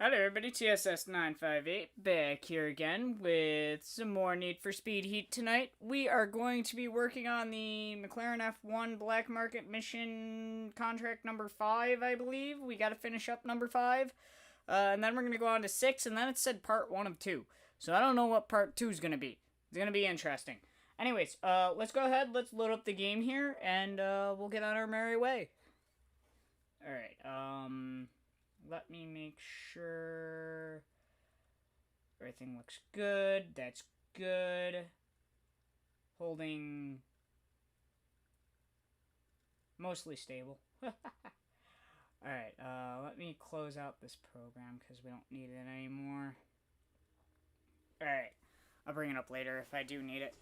Hello everybody, TSS958 back here again with some more Need for Speed Heat tonight. We are going to be working on the McLaren F1 Black Market Mission contract number 5, I believe. We got to finish up number 5. And then we're going to go on to 6, and then it said part 1 of 2. So I don't know what part 2 is going to be. It's going to be interesting. Anyways, let's go ahead, let's load up the game here, and we'll get on our merry way. Alright, let me make sure everything looks good. That's good. Holding mostly stable. Alright, let me close out this program because we don't need it anymore. Alright, I'll bring it up later if I do need it.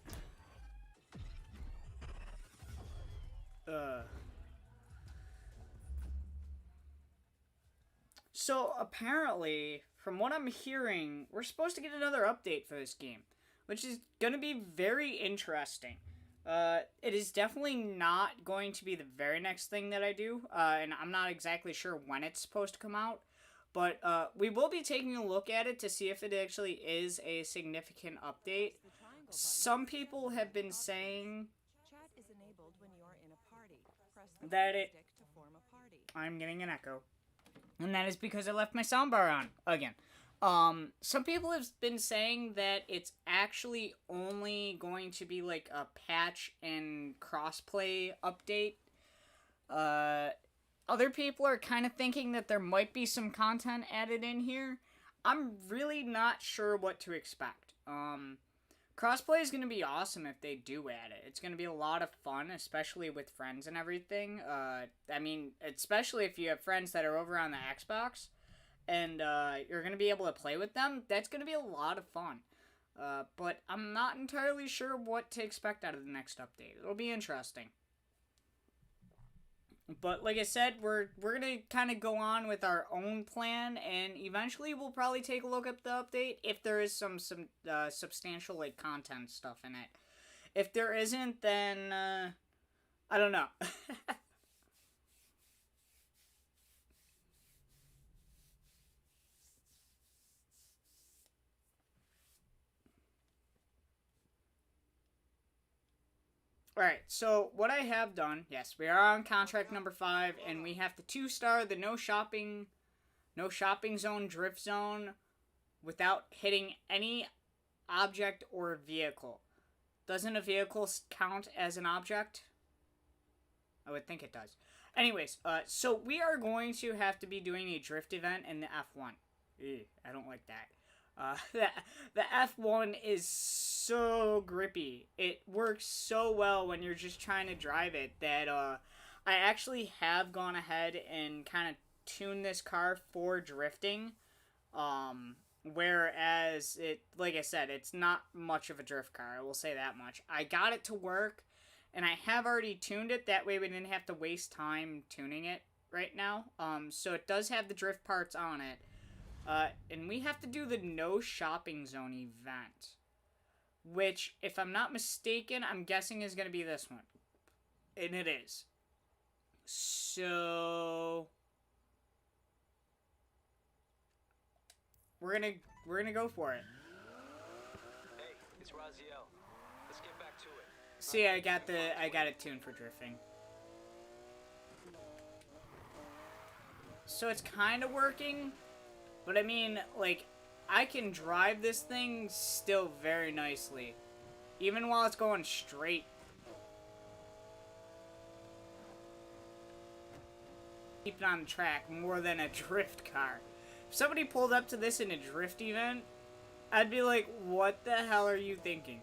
So, apparently, from what I'm hearing, we're supposed to get another update for this game, which is going to be very interesting. It is definitely not going to be the very next thing that I do, and I'm not exactly sure when it's supposed to come out, but we will be taking a look at it to see if it actually is a significant update. Some people have been saying that I'm getting an echo. And that is because I left my soundbar on again. Some people have been saying that it's actually only going to be like a patch and crossplay update. Other people are kind of thinking that there might be some content added in here. I'm really not sure what to expect. Crossplay is going to be awesome if they do add it. It's going to be a lot of fun, especially with friends and everything. I mean, especially if you have friends that are over on the Xbox, and you're going to be able to play with them. That's going to be a lot of fun. But I'm not entirely sure what to expect out of the next update. It'll be interesting. But like I said, we're going to kind of go on with our own plan, and eventually we'll probably take a look at the update if there is some substantial like content stuff in it. If there isn't, then I don't know. Alright, so what I have done, yes, we are on contract number 5, and we have to 2-star the no shopping zone, drift zone, without hitting any object or vehicle. Doesn't a vehicle count as an object? I would think it does. Anyways, so we are going to have to be doing a drift event in the F1. Ew, I don't like that. The F1 is so grippy. It works so well when you're just trying to drive it that I actually have gone ahead and kind of tuned this car for drifting. Whereas it, like I said, it's not much of a drift car. I will say that much. I got it to work, and I have already tuned it. That way we didn't have to waste time tuning it right now. So it does have the drift parts on it. And we have to do the no shopping zone event. Which, if I'm not mistaken, I'm guessing is going to be this one. And it is. So we're gonna go for it. Hey, it's Raziel. Let's get back to it. See, I got it tuned for drifting. So it's kind of working. But I mean, like, I can drive this thing still very nicely. Even while it's going straight. Keep it on the track more than a drift car. If somebody pulled up to this in a drift event, I'd be like, what the hell are you thinking?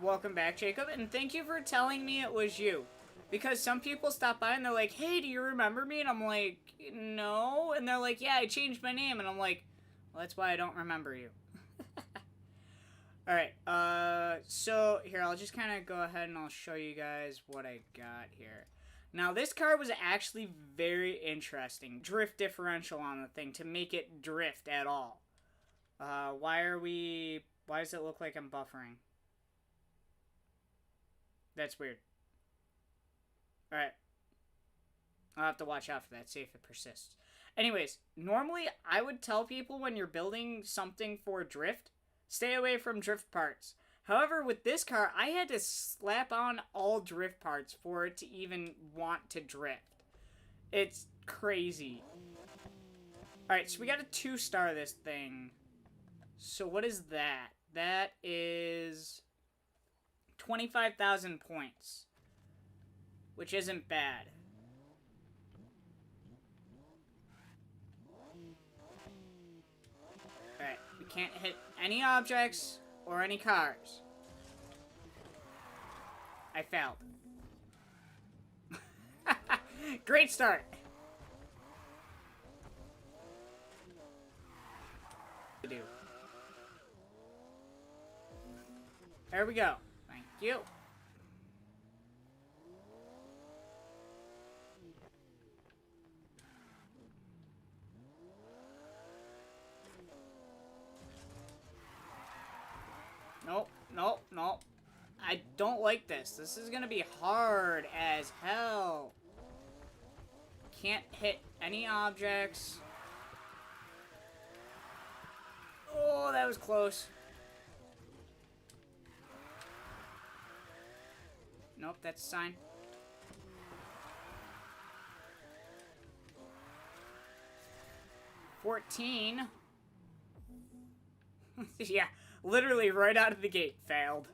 Welcome back, Jacob, and thank you for telling me it was you. Because some people stop by and they're like, hey, do you remember me? And I'm like, no. And they're like, yeah, I changed my name. And I'm like, well, that's why I don't remember you. Alright, so here, I'll just kind of go ahead and I'll show you guys what I got here. Now, this car was actually very interesting. Drift differential on the thing to make it drift at all. Why does it look like I'm buffering? That's weird. Alright. I'll have to watch out for that, see if it persists. Anyways, normally I would tell people when you're building something for drift, stay away from drift parts. However, with this car, I had to slap on all drift parts for it to even want to drift. It's crazy. Alright, so we got a 2-star this thing. So what is that? That is 25,000 points, which isn't bad. Alright, we can't hit any objects or any cars. I failed. Great start. Do. There we go. Thank you. Nope, nope, nope. I don't like this. This is gonna be hard as hell. Can't hit any objects. Oh, that was close. Nope, that's a sign. $14. Yeah, literally right out of the gate, failed.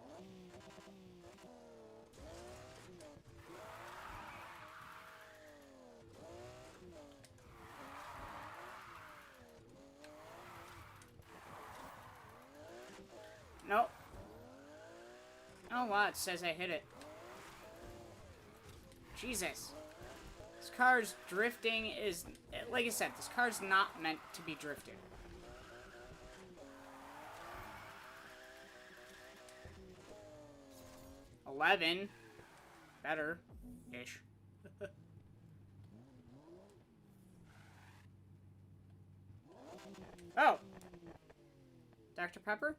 Nope. Oh wow, it says I hit it. Jesus. This car's drifting is... Like I said, this car's not meant to be drifted. $11. Better-ish. Oh! Dr. Pepper?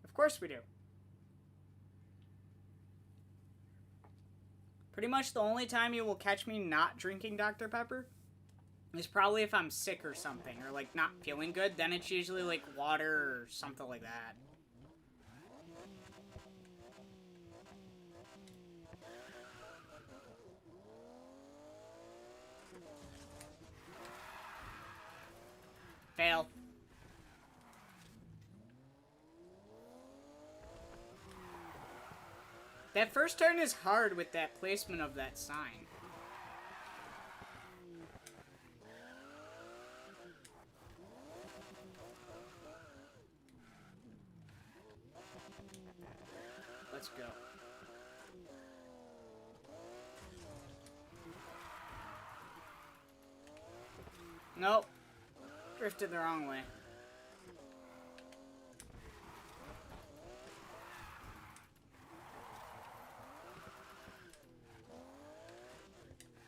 Of course we do. Pretty much the only time you will catch me not drinking Dr. Pepper is probably if I'm sick or something, or like not feeling good. Then it's usually like water or something like that. Fail. That first turn is hard with that placement of that sign. Let's go. Nope. Drifted the wrong way.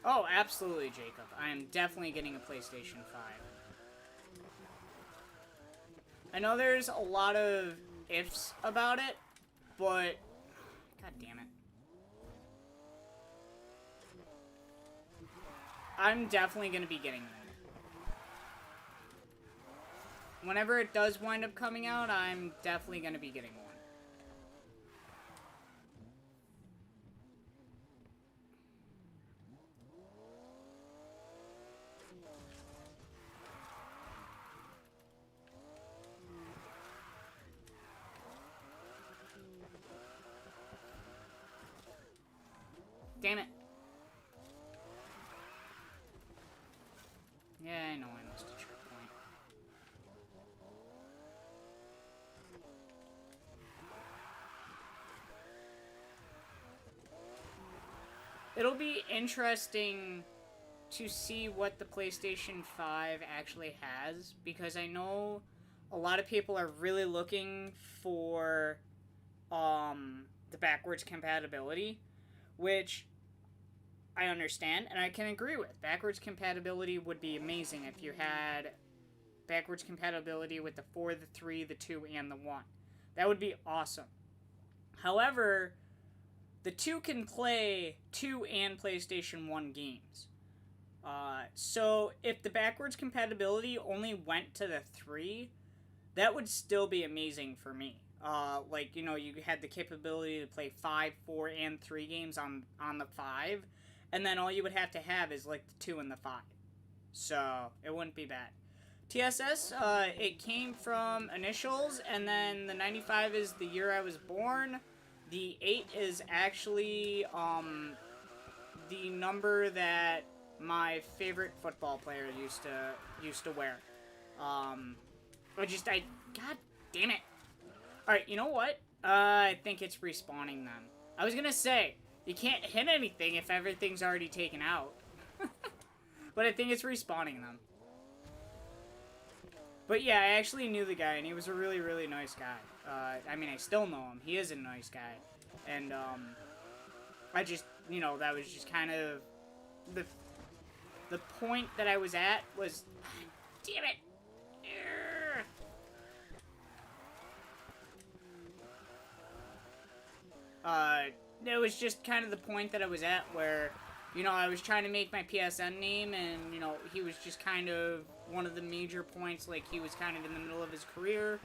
Oh, absolutely, Jacob. I am definitely getting a PlayStation 5. I know there's a lot of ifs about it, but... God damn it. I'm definitely going to be getting one. Whenever it does wind up coming out, I'm definitely going to be getting one. Damn it. Yeah, I know I missed a checkpoint. It'll be interesting to see what the PlayStation 5 actually has, because I know a lot of people are really looking for the backwards compatibility, which I understand and I can agree with. Backwards compatibility would be amazing if you had backwards compatibility with the 4, the 3, the 2, and the 1. That would be awesome. However, the 2 can play 2 and PlayStation 1 games. So if the backwards compatibility only went to the 3, that would still be amazing for me. Like, you know, you had the capability to play 5, 4, and 3 games on the 5, and then all you would have to have is, like, the 2 and the 5. So, it wouldn't be bad. TSS, it came from initials, and then the 95 is the year I was born. The 8 is actually, the number that my favorite football player used to wear. God damn it. Alright, you know what? I think it's respawning them. I was gonna say, you can't hit anything if everything's already taken out. But I think it's respawning them. But yeah, I actually knew the guy, and he was a really, really nice guy. I mean, I still know him. He is a nice guy. And, I just, you know, that was just kind of the point that I was at was, damn it. It was just kind of the point that I was at where, you know, I was trying to make my PSN name, and, you know, he was just kind of one of the major points, like, he was kind of in the middle of his career,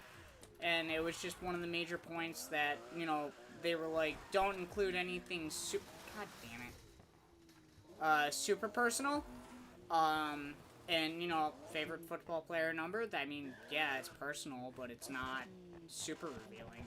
and it was just one of the major points that, you know, they were like, don't include anything super, god damn it, super personal, and, you know, favorite football player number, I mean, yeah, it's personal, but it's not super revealing.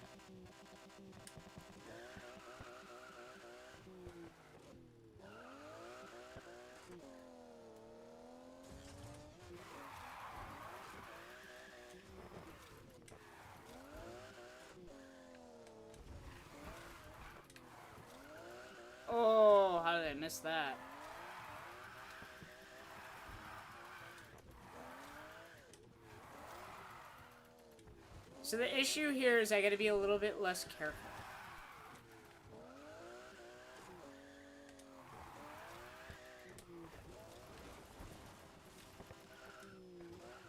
Oh, how did I miss that? So the issue here is I gotta be a little bit less careful.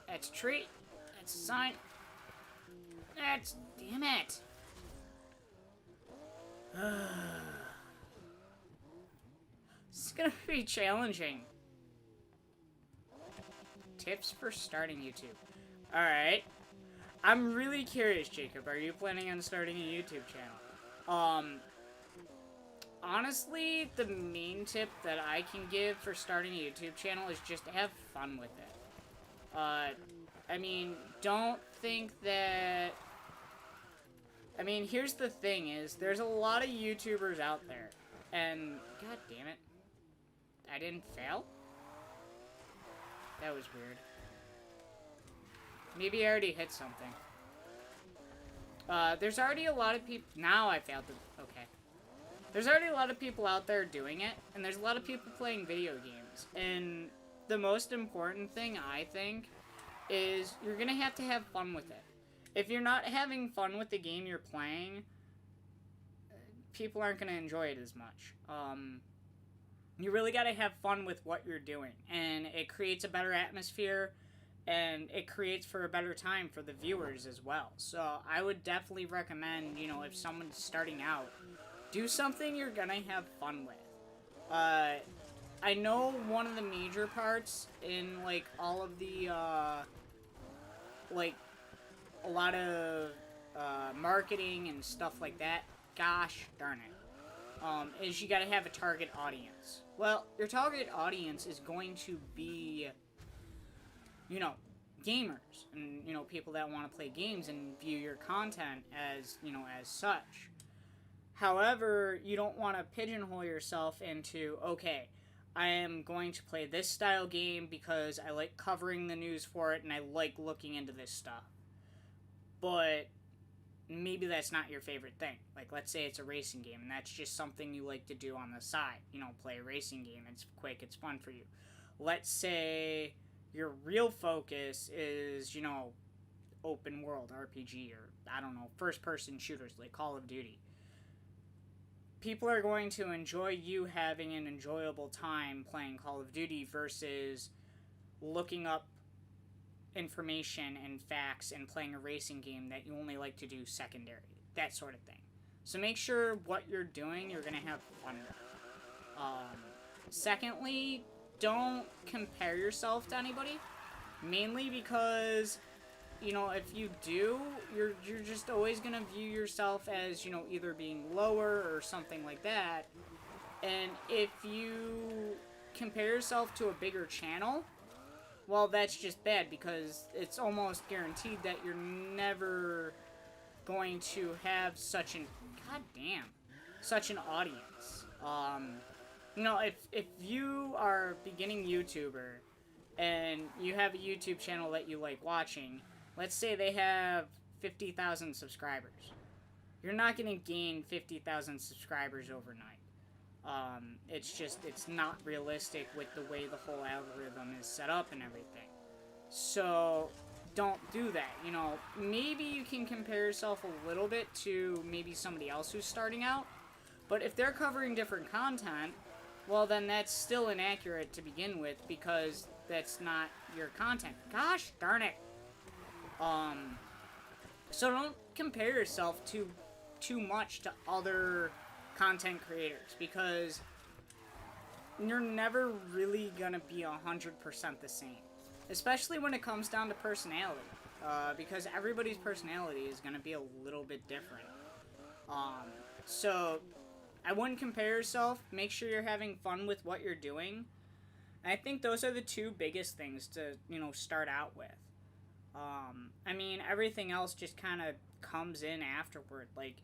That's a treat. That's a sign. That's... damn it. This is gonna be challenging. Tips for starting YouTube. Alright. I'm really curious, Jacob. Are you planning on starting a YouTube channel? Honestly, the main tip that I can give for starting a YouTube channel is just to have fun with it. I mean, don't think that... I mean, here's the thing is, there's a lot of YouTubers out there, and... god damn it. I didn't fail? That was weird. Maybe I already hit something. There's already a lot of people... now I failed the... okay. There's already a lot of people out there doing it, and there's a lot of people playing video games. And the most important thing, I think, is you're gonna have to have fun with it. If you're not having fun with the game you're playing, people aren't gonna enjoy it as much. You really gotta have fun with what you're doing, and it creates a better atmosphere, and it creates for a better time for the viewers as well. So I would definitely recommend, you know, if someone's starting out, do something you're gonna have fun with. I know one of the major parts in, like, all of the, like, a lot of, marketing and stuff like that, gosh darn it, is you gotta have a target audience. Well, your target audience is going to be, you know, gamers, and, you know, people that want to play games and view your content as, you know, as such. However, you don't want to pigeonhole yourself into, okay, I am going to play this style game because I like covering the news for it and I like looking into this stuff. But maybe that's not your favorite thing. Like, let's say it's a racing game and that's just something you like to do on the side. You know, play a racing game. It's quick. It's fun for you. Let's say your real focus is, you know, open world RPG or, I don't know, first-person shooters like Call of Duty. People are going to enjoy you having an enjoyable time playing Call of Duty versus looking up information and facts and playing a racing game that you only like to do secondary, that sort of thing. So make sure what you're doing, you're going to have fun with. Secondly, don't compare yourself to anybody, mainly because, you know, if you do, you're just always going to view yourself as, you know, either being lower or something like that. And if you compare yourself to a bigger channel, well, that's just bad, because it's almost guaranteed that you're never going to have such an such an audience. You know, if you are a beginning YouTuber and you have a YouTube channel that you like watching, let's say they have 50,000 subscribers. You're not going to gain 50,000 subscribers overnight. It's not realistic with the way the whole algorithm is set up and everything. So, don't do that. You know, maybe you can compare yourself a little bit to maybe somebody else who's starting out, but if they're covering different content, well, then that's still inaccurate to begin with, because that's not your content. Gosh darn it. So don't compare yourself too much to other content creators, because you're never really gonna be 100% the same, especially when it comes down to personality, because everybody's personality is gonna be a little bit different. So I wouldn't compare yourself. Make sure you're having fun with what you're doing. And I think those are the two biggest things to, you know, start out with. I mean, everything else just kind of comes in afterward. Like,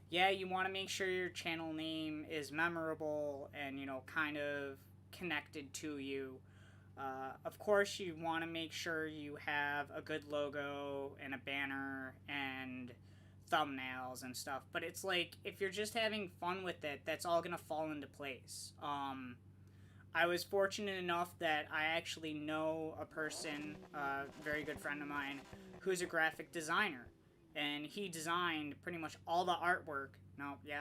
yeah, you want to make sure your channel name is memorable and, you know, kind of connected to you. Of course, you want to make sure you have a good logo and a banner and thumbnails and stuff. But it's like, if you're just having fun with it, that's all going to fall into place. I was fortunate enough that I actually know a person, a very good friend of mine, who's a graphic designer. And he designed pretty much all the artwork.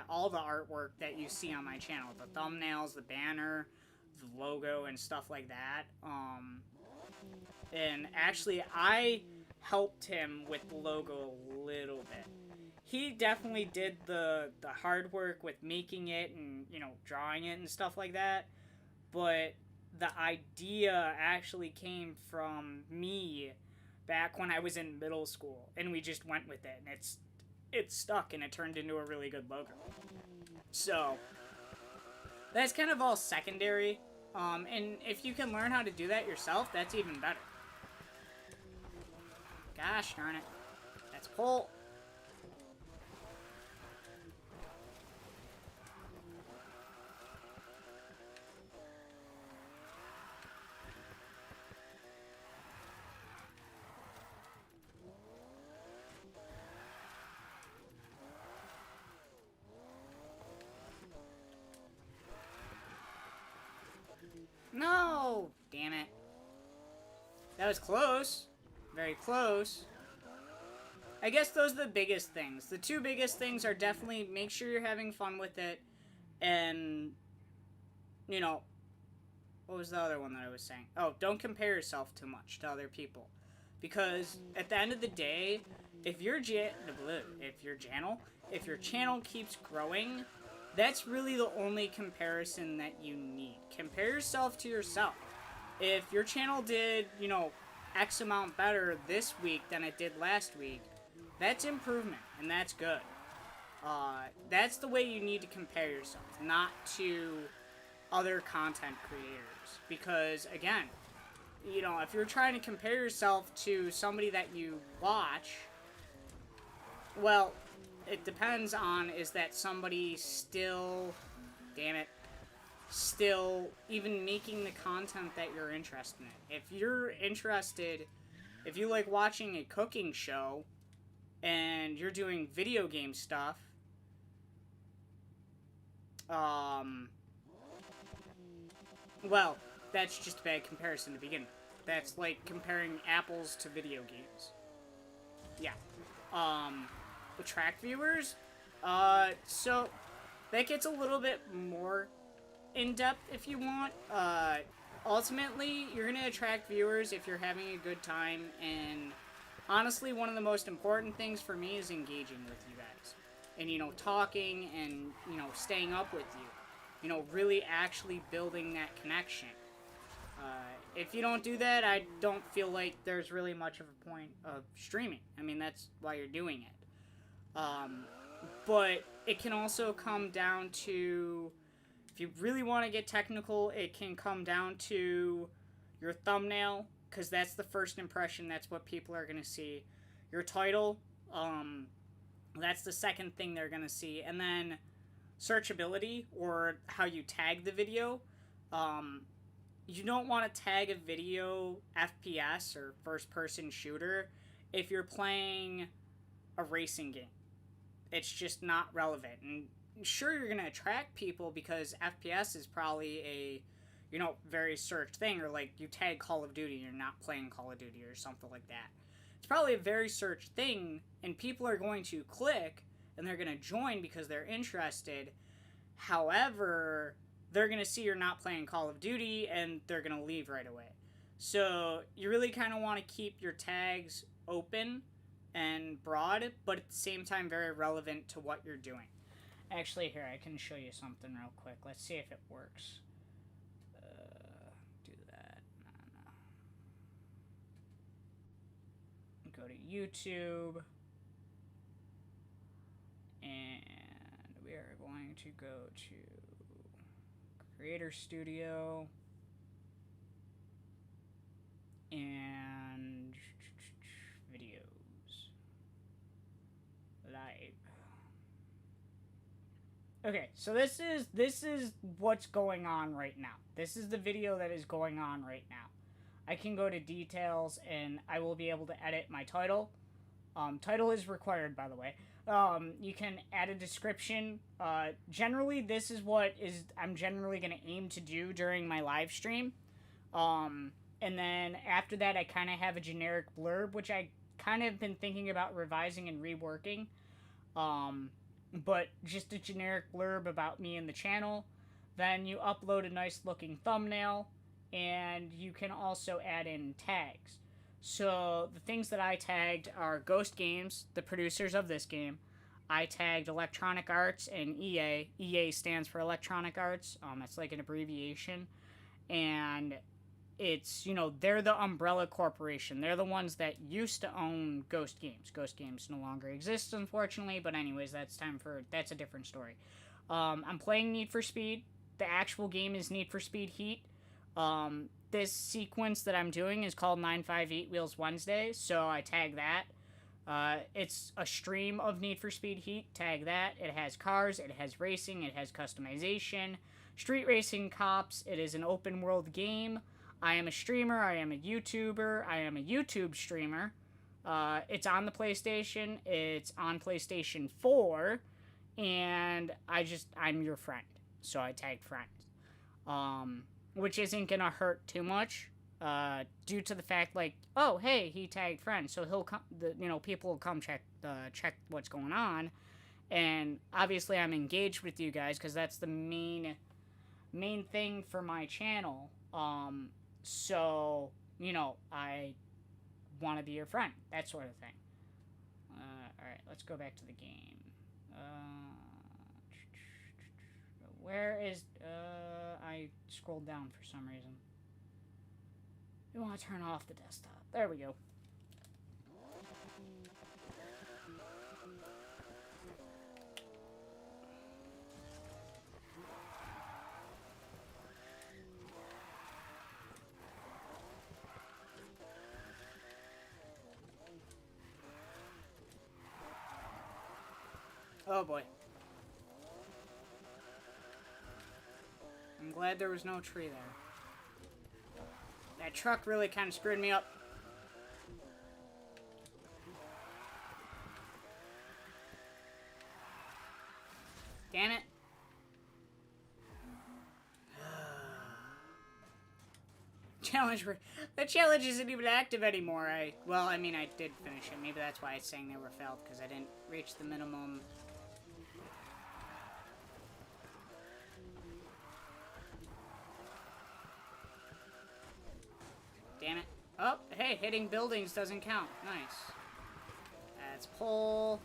All the artwork that you see on my channel. The thumbnails, the banner, the logo, and stuff like that. And actually, I helped him with the logo a little bit. He definitely did the hard work with making it and, you know, drawing it and stuff like that. But the idea actually came from me back when I was in middle school, and we just went with it, and it stuck, and it turned into a really good logo. So that's kind of all secondary, and if you can learn how to do that yourself, that's even better. Gosh darn it. That's pull. No! Damn it. That was close. Very close. I guess those are the biggest things. The two biggest things are definitely make sure you're having fun with it, and, you know, what was the other one that I was saying? Oh, don't compare yourself too much to other people. Because at the end of the day, if your channel keeps growing, that's really the only comparison that you need. Compare yourself to yourself. If your channel did, you know, X amount better this week than it did last week, that's improvement, and that's good. That's the way you need to compare yourself, not to other content creators. Because, again, you know, if you're trying to compare yourself to somebody that you watch, well, it depends on, is that somebody still, still even making the content that you're interested in. If you're interested, if you like watching a cooking show and you're doing video game stuff, well, that's just a bad comparison to begin with. That's like comparing apples to video games. Yeah. Attract viewers, so that gets a little bit more in-depth if you want. ultimately, you're going to attract viewers if you're having a good time, and honestly, one of the most important things for me is engaging with you guys. And, you know, talking and, you know, staying up with you. You know, really actually building that connection. If you don't do that, I don't feel like there's really much of a point of streaming. I mean, that's why you're doing it. But it can also come down to, if you really want to get technical, it can come down to your thumbnail, because that's the first impression. That's what people are going to see. Your title, that's the second thing they're going to see. And then searchability, or how you tag the video. You don't want to tag a video FPS, or first-person shooter, if you're playing a racing game. It's just not relevant. And sure, you're going to attract people because FPS is probably a, you know, very searched thing. Or like you tag Call of Duty and you're not playing Call of Duty or something like that. It's probably a very searched thing, and people are going to click and they're going to join because they're interested. However, they're going to see you're not playing Call of Duty and they're going to leave right away. So you really kind of want to keep your tags open and broad, but at the same time very relevant to what you're doing. Actually, here, I can show you something real quick. Let's see if it works. Do that. No. Go to YouTube. And we are going to go to Creator Studio, and videos, live. Okay, so this is what's going on right now. This is the video that is going on right now. I can go to details and I will be able to edit my title. Title is required, by the way. You can add a description. Generally, this is what I'm generally going to aim to do during my live stream. And then after that, I kind of have a generic blurb, which I kind of been thinking about revising and reworking. But just a generic blurb about me and the channel. Then you upload a nice looking thumbnail, and you can also add in tags. So the things that I tagged are Ghost Games, the producers of this game. I tagged Electronic Arts and EA. EA stands for Electronic Arts. It's like an abbreviation. And it's, you know, they're the umbrella corporation. They're the ones that used to own Ghost Games. Ghost Games no longer exists, unfortunately. But anyways, that's a different story. I'm playing Need for Speed. The actual game is Need for Speed Heat. This sequence that I'm doing is called 958 Wheels Wednesday, so I tag that. It's a stream of Need for Speed Heat, tag that. It has cars, it has racing, it has customization. Street Racing Cops, it is an open world game. I am a streamer, I am a YouTuber, I am a YouTube streamer. It's on the PlayStation, it's on PlayStation 4, and I'm your friend, so I tagged friends. Which isn't gonna hurt too much, due to the fact, like, oh, hey, he tagged friends, so he'll come. People will come check what's going on, and obviously I'm engaged with you guys because that's the main thing for my channel. So I want to be your friend, that sort of thing. All right, let's go back to the game. Where is, I scrolled down for some reason. We want to turn off the desktop. There we go. Oh boy. I'm glad there was no tree there. That truck really kind of screwed me up. Damn it. The challenge isn't even active anymore. I did finish it. Maybe that's why it's saying they were failed, because I didn't reach the minimum. hey, hitting buildings doesn't count. Nice. That's pull.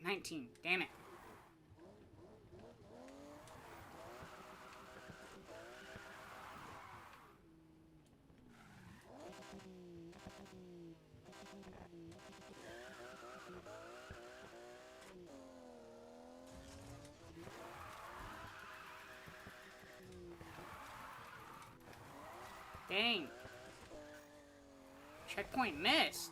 $19. Damn it. Dang. Checkpoint missed.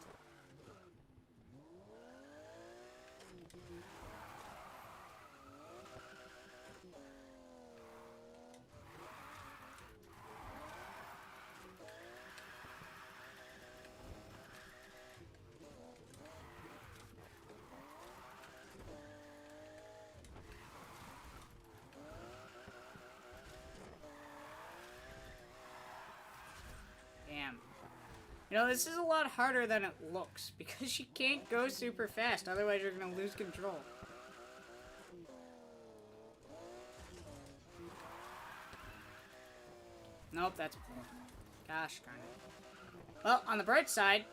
Damn. You know, this is a lot harder than it looks, because you can't go super fast, otherwise you're gonna lose control. Nope, that's pull. Gosh darn it. Well, on the bright side...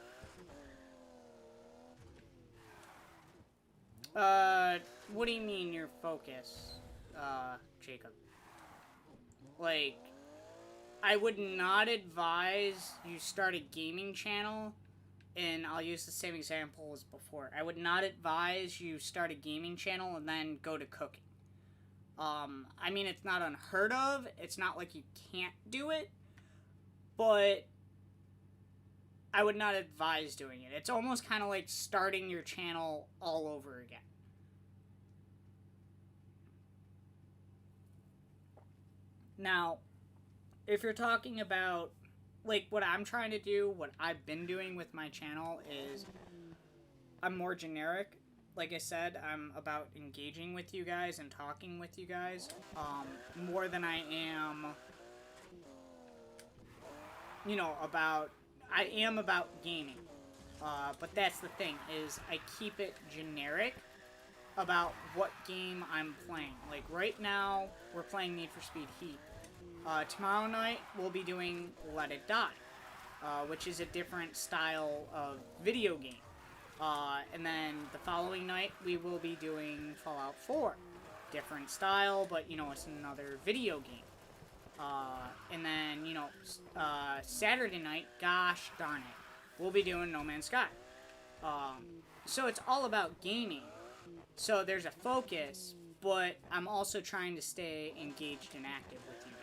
what do you mean your focus, Jacob? Like... I would not advise you start a gaming channel, and I'll use the same example as before. I would not advise you start a gaming channel and then go to cooking. I mean, it's not unheard of. It's not like you can't do it, but I would not advise doing it. It's almost kind of like starting your channel all over again. Now, if you're talking about, like, what I'm trying to do, what I've been doing with my channel is, I'm more generic. Like I said, I'm about engaging with you guys and talking with you guys, more than I am, you know, I am about gaming. But that's the thing, is I keep it generic about what game I'm playing. Like, right now, we're playing Need for Speed Heat. Tomorrow night, we'll be doing Let It Die, which is a different style of video game. And then the following night, we will be doing Fallout 4. Different style, but, you know, it's another video game. And then, you know, Saturday night, gosh darn it, we'll be doing No Man's Sky. So it's all about gaming. So there's a focus, but I'm also trying to stay engaged and active with you guys.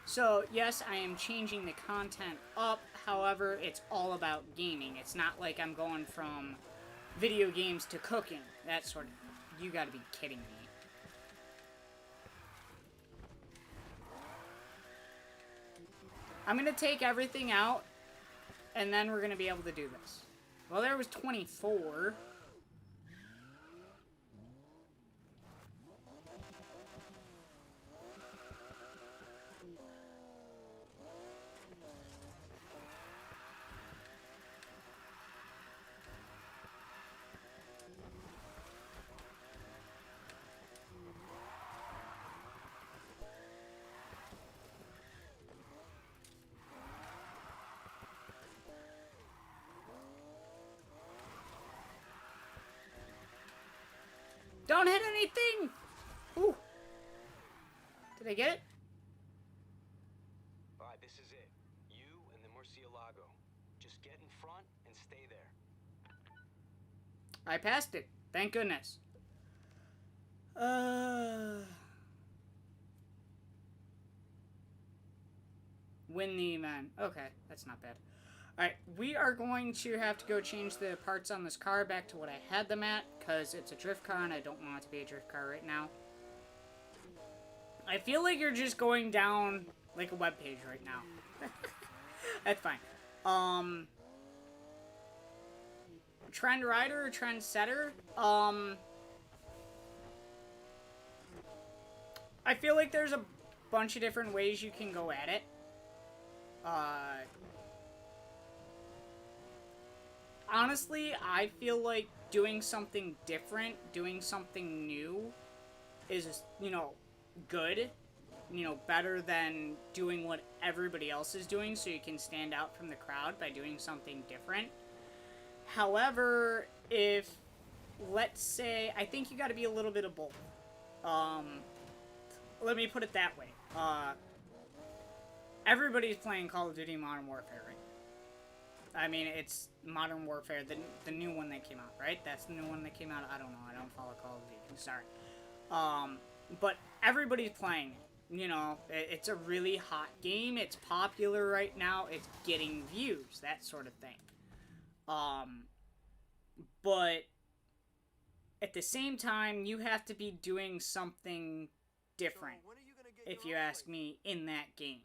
So, yes, I am changing the content up, however, it's all about gaming. It's not like I'm going from video games to cooking, that sort of... You gotta be kidding me. I'm gonna take everything out, and then we're gonna be able to do this. Well, there was 24. Don't hit anything! Ooh. Did I get it? Alright, this is it. You and the Murcielago. Just get in front and stay there. I passed it. Thank goodness. Win the event. Okay, that's not bad. Alright, we are going to have to go change the parts on this car back to what I had them at, because it's a drift car and I don't want it to be a drift car right now. I feel like you're just going down like a webpage right now. That's fine. Trend rider or trend setter? I feel like there's a bunch of different ways you can go at it. Honestly, I feel like doing something different, doing something new is, good. Better than doing what everybody else is doing so you can stand out from the crowd by doing something different. However, if, let's say, I think you gotta be a little bit of both. Um, Let me put it that way. Everybody's playing Call of Duty Modern Warfare right now. I mean, it's Modern Warfare, the new one that came out, right? That's the new one that came out. I don't know. I don't follow Call of Duty. Sorry. But everybody's playing it. It's a really hot game. It's popular right now. It's getting views, that sort of thing. But at the same time, you have to be doing something different, if you ask me, in that game.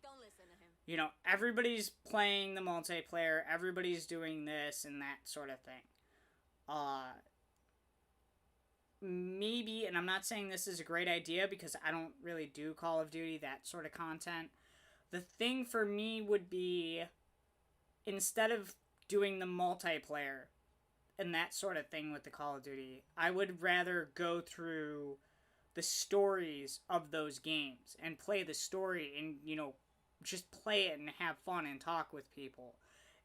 Everybody's playing the multiplayer, everybody's doing this and that sort of thing. Maybe, and I'm not saying this is a great idea because I don't really do Call of Duty, that sort of content. The thing for me would be, instead of doing the multiplayer and that sort of thing with the Call of Duty, I would rather go through the stories of those games and play the story and, just play it and have fun and talk with people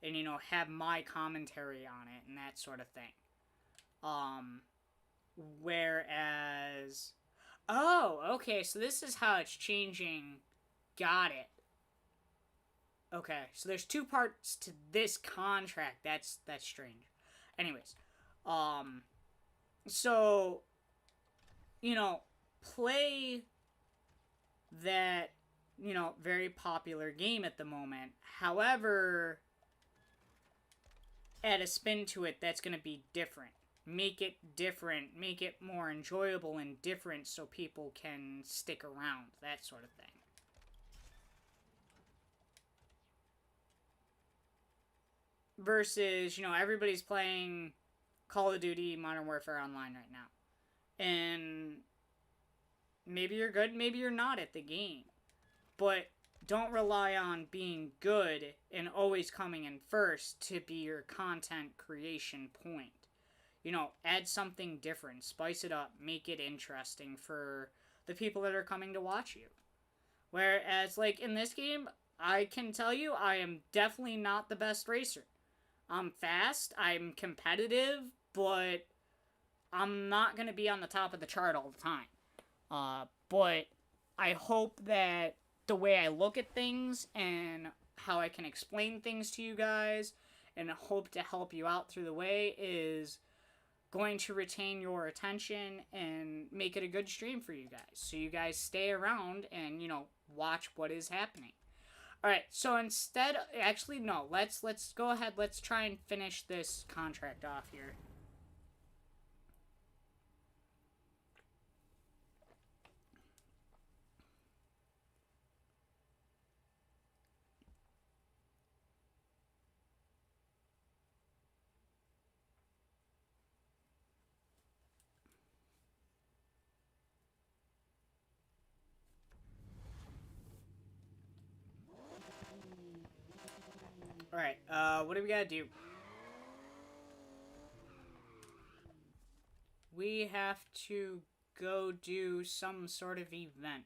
and, have my commentary on it and that sort of thing. Whereas, oh, okay, so this is how it's changing. Got it. Okay, so there's two parts to this contract. That's strange. Anyways, so, play that, very popular game at the moment. However, add a spin to it that's going to be different. Make it different. Make it more enjoyable and different so people can stick around. That sort of thing. Versus, everybody's playing Call of Duty Modern Warfare Online right now. And maybe you're good, maybe you're not at the game. But don't rely on being good and always coming in first to be your content creation point. Add something different, spice it up, make it interesting for the people that are coming to watch you. Whereas, like, in this game, I can tell you I am definitely not the best racer. I'm fast, I'm competitive, but I'm not going to be on the top of the chart all the time. But I hope that the way I look at things and how I can explain things to you guys and hope to help you out through the way is going to retain your attention and make it a good stream for you guys. So you guys stay around and, watch what is happening. Alright, so instead, actually, no, let's go ahead, let's try and finish this contract off here. Alright, what do we gotta do? We have to go do some sort of event.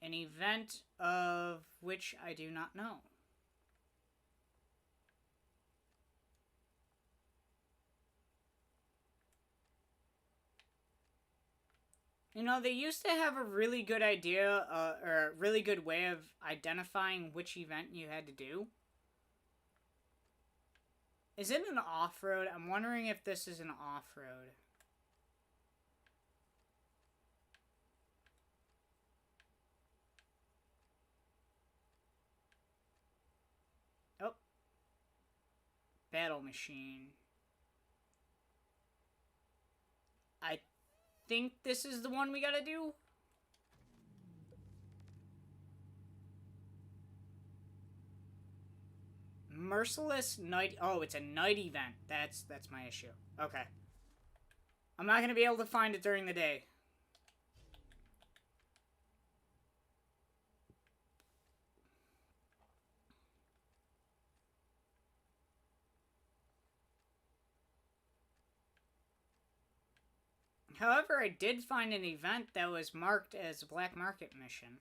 An event of which I do not know. They used to have a really good idea, or a really good way of identifying which event you had to do. Is it an off-road? I'm wondering if this is an off-road. Oh. Battle machine. I think this is the one we gotta do. Merciless night. Oh, it's a night event. That's my issue. Okay. I'm not going to be able to find it during the day. However, I did find an event that was marked as a black market mission.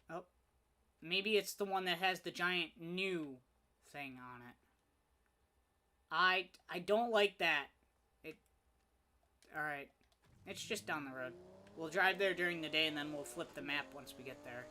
Oh, maybe it's the one that has the giant new thing on it. I don't like that. Alright. It's just down the road. We'll drive there during the day and then we'll flip the map once we get there.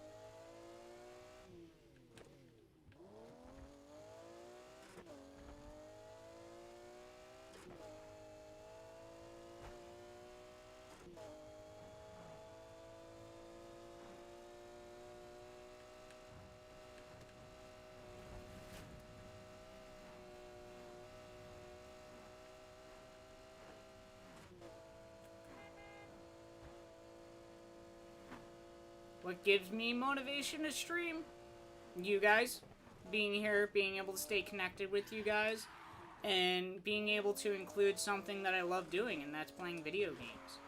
What gives me motivation to stream? You guys. Being here, being able to stay connected with you guys, and being able to include something that I love doing, and that's playing video games.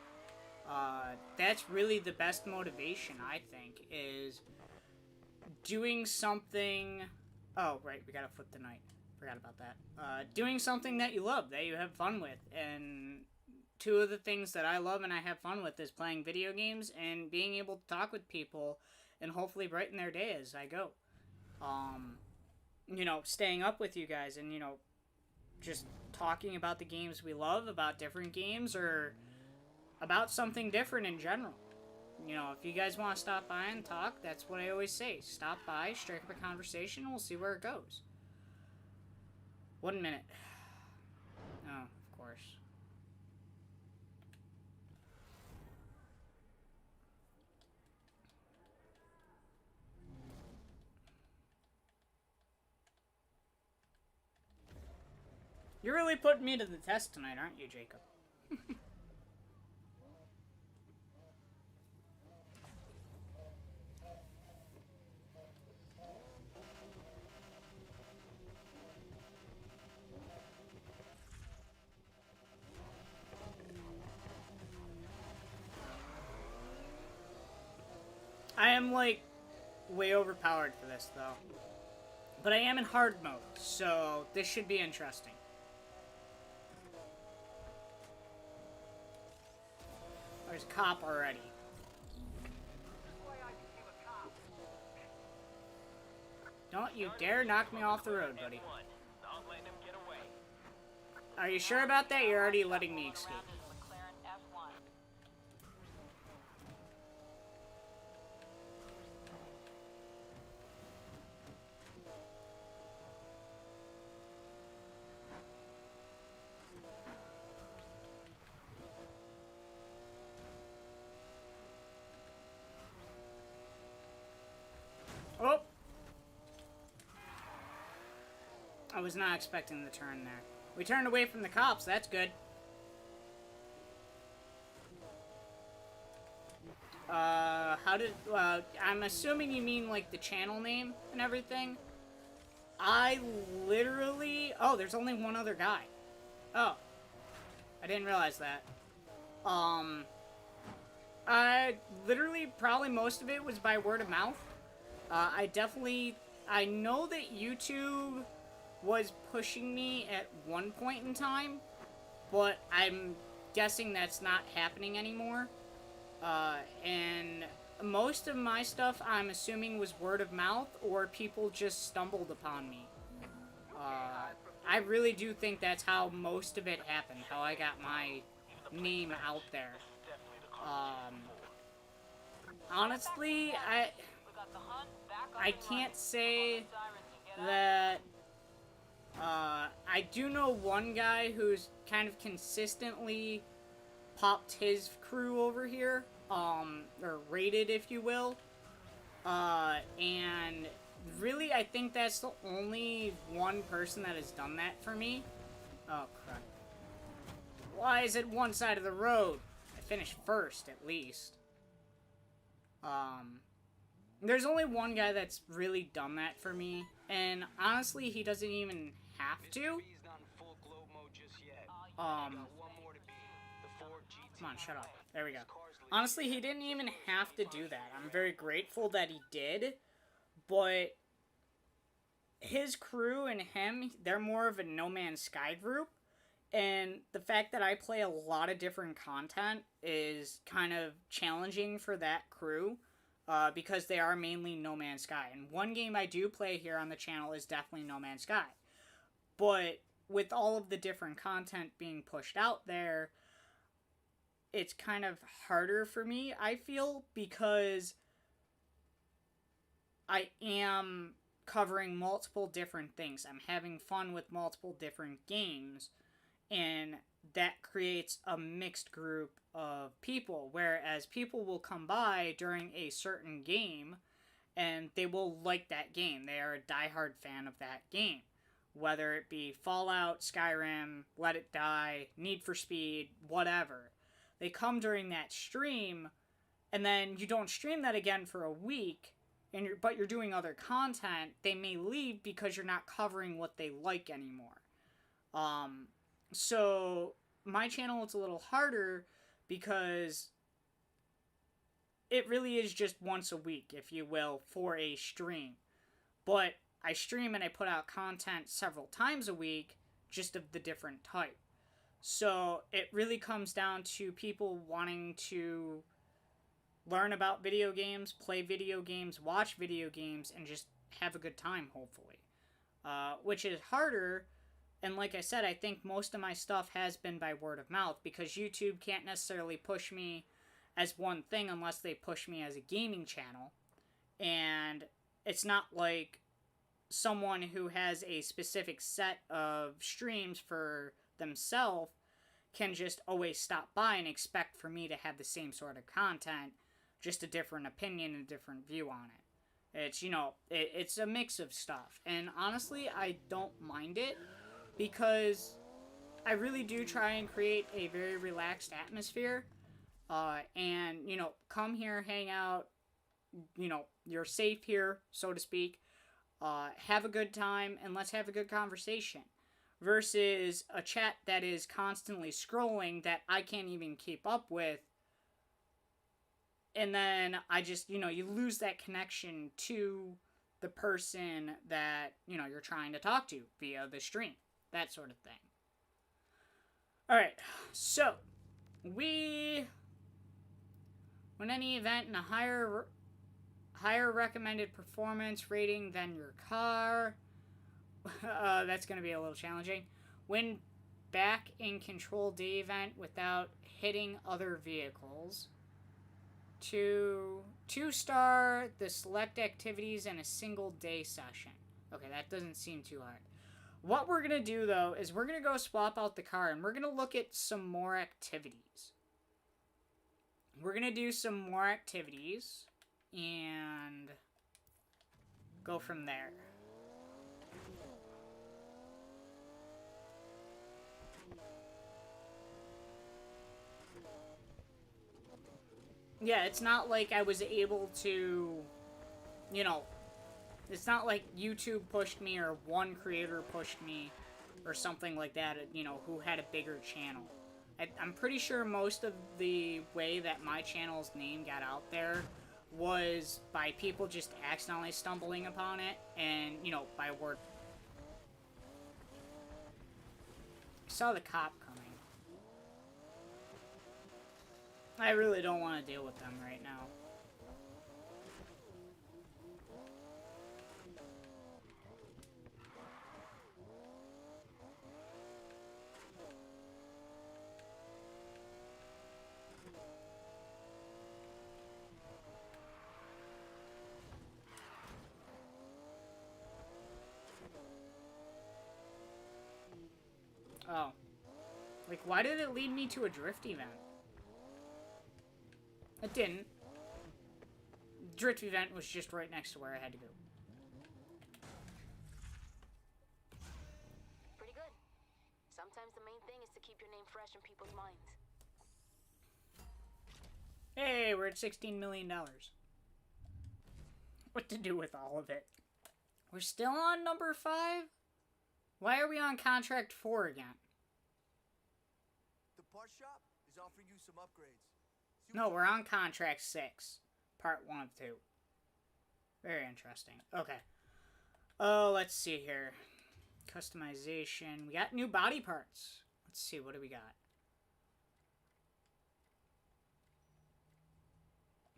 That's really the best motivation, I think, is doing something... Oh, right, we gotta flip the night. Forgot about that. Doing something that you love, that you have fun with, and... Two of the things that I love and I have fun with is playing video games and being able to talk with people and hopefully brighten their day as I go. You know, staying up with you guys and, you know, just talking about the games we love, about different games, or about something different in general. You know, if you guys want to stop by and talk, that's what I always say. Stop by, strike up a conversation, and we'll see where it goes. 1 minute. Oh, of course. You're really putting me to the test tonight, aren't you, Jacob? I am, like, way overpowered for this, though. But I am in hard mode, so this should be interesting. There's a cop already. Don't you dare knock me off the road, buddy. Are you sure about that? You're already letting me escape. Oh! I was not expecting the turn there. We turned away from the cops, that's good. I'm assuming you mean, like, the channel name and everything? I literally... Oh, there's only one other guy. Oh. I didn't realize that. I literally, probably most of it was by word of mouth. I know that YouTube was pushing me at one point in time, but I'm guessing that's not happening anymore. And most of my stuff, I'm assuming, was word of mouth, or people just stumbled upon me. I really do think that's how most of it happened, how I got my name out there. Honestly, I can't say that, I do know one guy who's kind of consistently popped his crew over here, or raided, if you will, and really, I think that's the only one person that has done that for me. Oh, crap. Why is it one side of the road? I finished first, at least. There's only one guy that's really done that for me, and honestly, he doesn't even have Mr. to. B's not in full glow mode just yet. Um, Got one more to beat. The Ford GT. Come on, shut up. There we go. His car's legit. Honestly, he didn't even have to do that. I'm very grateful that he did, but his crew and him, they're more of a No Man's Sky group, and the fact that I play a lot of different content is kind of challenging for that crew, because they are mainly No Man's Sky. And one game I do play here on the channel is definitely No Man's Sky. But with all of the different content being pushed out there, it's kind of harder for me, I feel, because I am covering multiple different things. I'm having fun with multiple different games, and that creates a mixed group of people, whereas people will come by during a certain game and they will like that game. They are a diehard fan of that game, whether it be Fallout, Skyrim, Let It Die, Need for Speed, whatever. They come during that stream, and then you don't stream that again for a week, but you're doing other content. They may leave because you're not covering what they like anymore. So my channel, it's a little harder because it really is just once a week, if you will, for a stream. But I stream and I put out content several times a week, just of the different type. So it really comes down to people wanting to learn about video games, play video games, watch video games, and just have a good time, hopefully. Which is harder, and like I said, I think most of my stuff has been by word of mouth, because YouTube can't necessarily push me as one thing unless they push me as a gaming channel. And it's not like someone who has a specific set of streams for themselves can just always stop by and expect for me to have the same sort of content, just a different opinion and a different view on it. It's, it's a mix of stuff. And honestly, I don't mind it, because I really do try and create a very relaxed atmosphere. And, come here, hang out, you're safe here, so to speak. Have a good time, and let's have a good conversation. Versus a chat that is constantly scrolling that I can't even keep up with. And then I just, you lose that connection to the person that, you're trying to talk to via the stream. That sort of thing. Alright, so when any event in a higher recommended performance rating than your car, that's going to be a little challenging. Win back in control day event without hitting other vehicles. 2-star the select activities in a single day session. Okay, that doesn't seem too hard. What we're going to do, though, is we're going to go swap out the car, and we're going to look at some more activities. We're going to do some more activities and go from there. Yeah, it's not like I was able to, it's not like YouTube pushed me or one creator pushed me or something like that, who had a bigger channel. I'm pretty sure most of the way that my channel's name got out there was by people just accidentally stumbling upon it and, by word. I saw the cop coming. I really don't want to deal with them right now. Oh. Like, why did it lead me to a drift event? It didn't. The drift event was just right next to where I had to go. Pretty good. Sometimes the main thing is to keep your name fresh in people's minds. Hey, we're at $16 million. What to do with all of it? We're still on number 5? Why are we on contract 4 again? The part shop is offering you some upgrades. No, we're on contract 6. Part 1 of 2. Very interesting. Okay. Oh, let's see here. Customization. We got new body parts. Let's see, what do we got?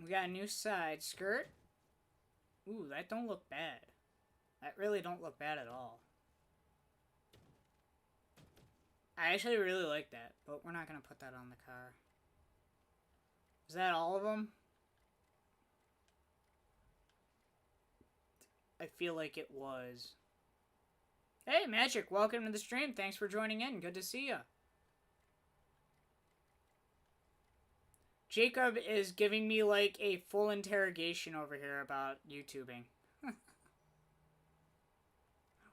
We got a new side skirt. Ooh, that don't look bad. That really don't look bad at all. I actually really like that, but we're not going to put that on the car. Is that all of them? I feel like it was. Hey, Magic, welcome to the stream. Thanks for joining in. Good to see you. Jacob is giving me like a full interrogation over here about YouTubing.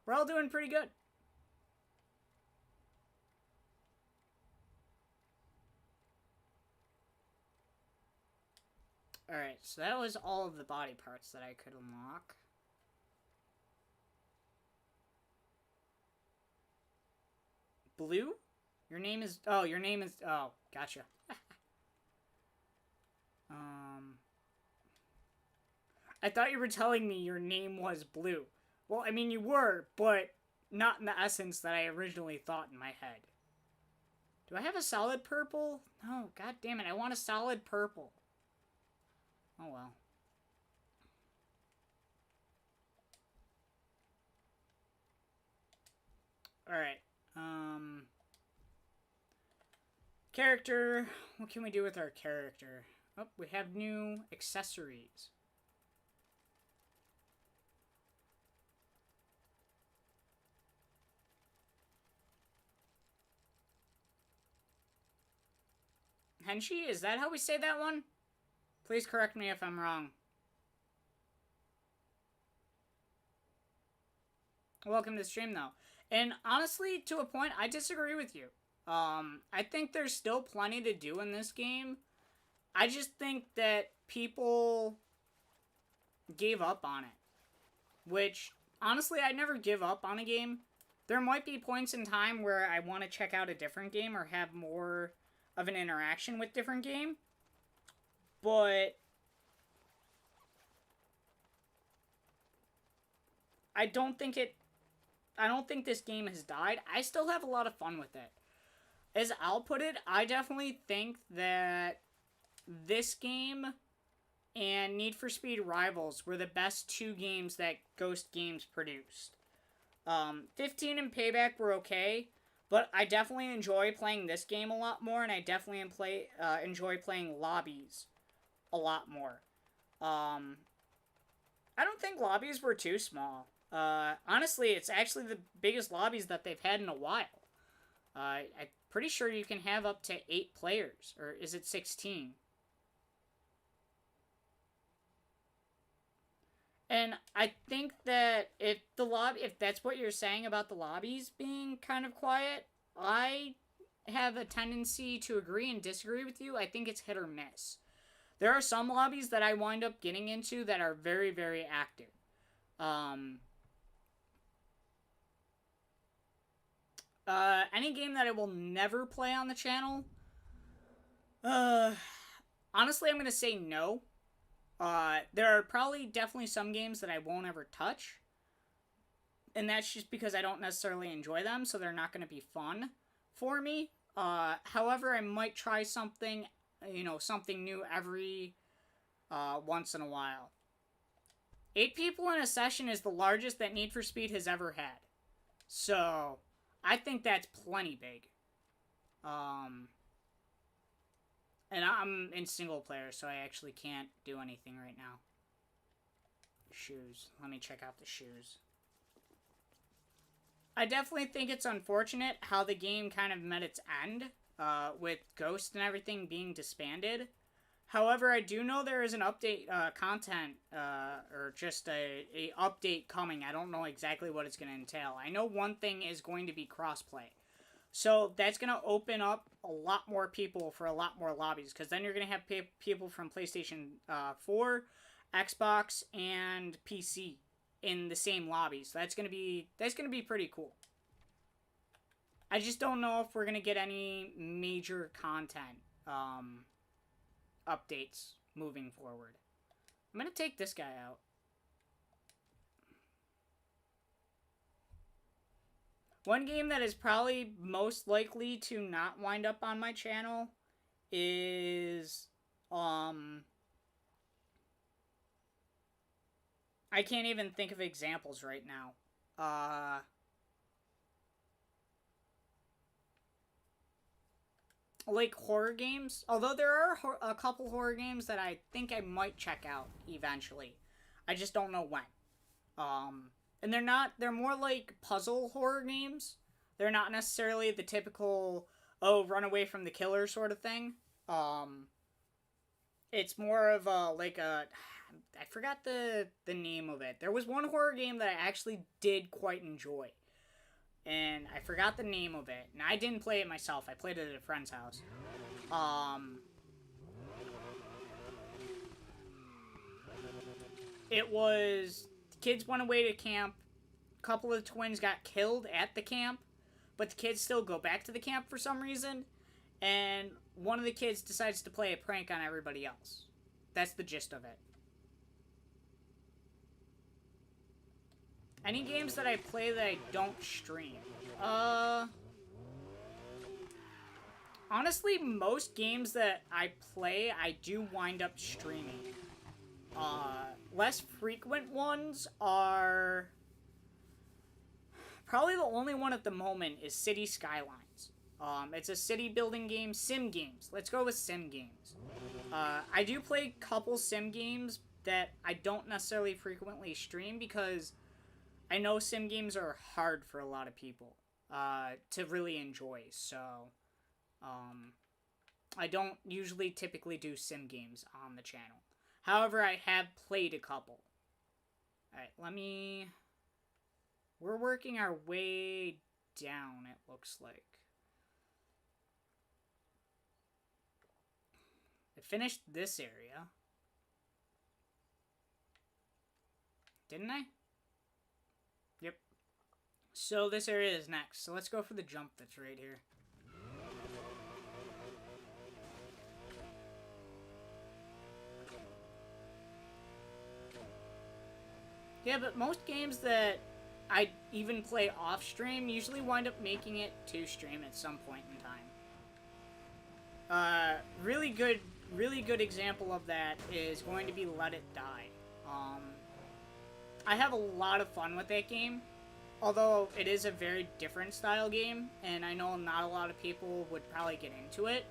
We're all doing pretty good. Alright, so that was all of the body parts that I could unlock. Blue? Your name is... Oh, your name is... Oh, gotcha. I thought you were telling me your name was Blue. Well, I mean, you were, but not in the essence that I originally thought in my head. Do I have a solid purple? No, god damn it, I want a solid purple. Oh well. Alright, character. What can we do with our character? Oh, we have new accessories. Henshi? Is that how we say that one? Please correct me if I'm wrong. Welcome to the stream, though. And honestly, to a point, I disagree with you. I think there's still plenty to do in this game. I just think that people gave up on it. Which, honestly, I never give up on a game. There might be points in time where I want to check out a different game or have more of an interaction with different game. But I don't think this game has died. I still have a lot of fun with it. As I'll put it, I definitely think that this game and Need for Speed Rivals were the best 2 games that Ghost Games produced. 15 and Payback were okay, but I definitely enjoy playing this game a lot more, and I definitely enjoy playing Lobbies a lot more. I don't think Lobbies were too small. Honestly, it's actually the biggest lobbies that they've had in a while. I'm pretty sure you can have up to 8 players, or is it 16? And I think that if that's what you're saying about the lobbies being kind of quiet, I have a tendency to agree and disagree with you. I think it's hit or miss. There are some lobbies that I wind up getting into that are very, very active. Any game that I will never play on the channel? Honestly, I'm going to say no. There are probably definitely some games that I won't ever touch. And that's just because I don't necessarily enjoy them, so they're not going to be fun for me. However, I might try something, something new every once in a while. 8 people in a session is the largest that Need for Speed has ever had. So, I think that's plenty big. And I'm in single player, so I actually can't do anything right now. Shoes. Let me check out the shoes. I definitely think it's unfortunate how the game kind of met its end, with Ghost and everything being disbanded. However, I do know there is an update, content, or just a update coming. I don't know exactly what it's going to entail. I know one thing is going to be crossplay. So that's going to open up a lot more people for a lot more lobbies, because then you're going to have people from PlayStation 4, Xbox, and PC in the same lobbies. So that's going to be pretty cool. I just don't know if we're gonna get any major content updates moving forward. I'm gonna take this guy out. One game that is probably most likely to not wind up on my channel is I can't even think of examples right now. Like horror games. Although there are a couple horror games that I think I might check out eventually. I just don't know when. And they're more like puzzle horror games. They're not necessarily the typical, oh, run away from the killer sort of thing. It's more of I forgot the name of it. There was one horror game that I actually did quite enjoy. And I forgot the name of it. And I didn't play it myself. I played it at a friend's house. It was... Kids went away to camp. A couple of the twins got killed at the camp. But the kids still go back to the camp for some reason. And one of the kids decides to play a prank on everybody else. That's the gist of it. Any games that I play that I don't stream? Honestly, most games that I play, I do wind up streaming. Less frequent ones are... Probably the only one at the moment is City Skylines. It's a city building game, sim games. Let's go with sim games. I do play a couple sim games that I don't necessarily frequently stream because I know sim games are hard for a lot of people to really enjoy, so I don't usually typically do sim games on the channel. However, I have played a couple. Alright, we're working our way down, it looks like. I finished this area. Didn't I? Yep. So this area is next. So let's go for the jump that's right here. Yeah, but most games that I even play off stream usually wind up making it to stream at some point in time. Really good example of that is going to be Let It Die. I have a lot of fun with that game, although it is a very different style game, and I know not a lot of people would probably get into it.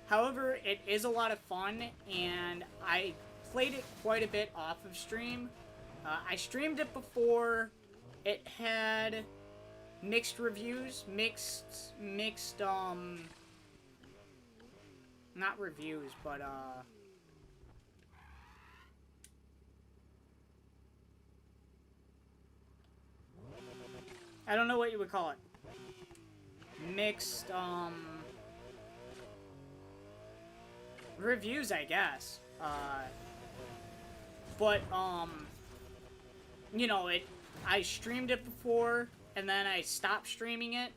However, it is a lot of fun, and I played it quite a bit off of stream. I streamed it before. It had mixed reviews, not reviews, but, I don't know what you would call it. Mixed, reviews, I guess. But, you know, I streamed it before, and then I stopped streaming it,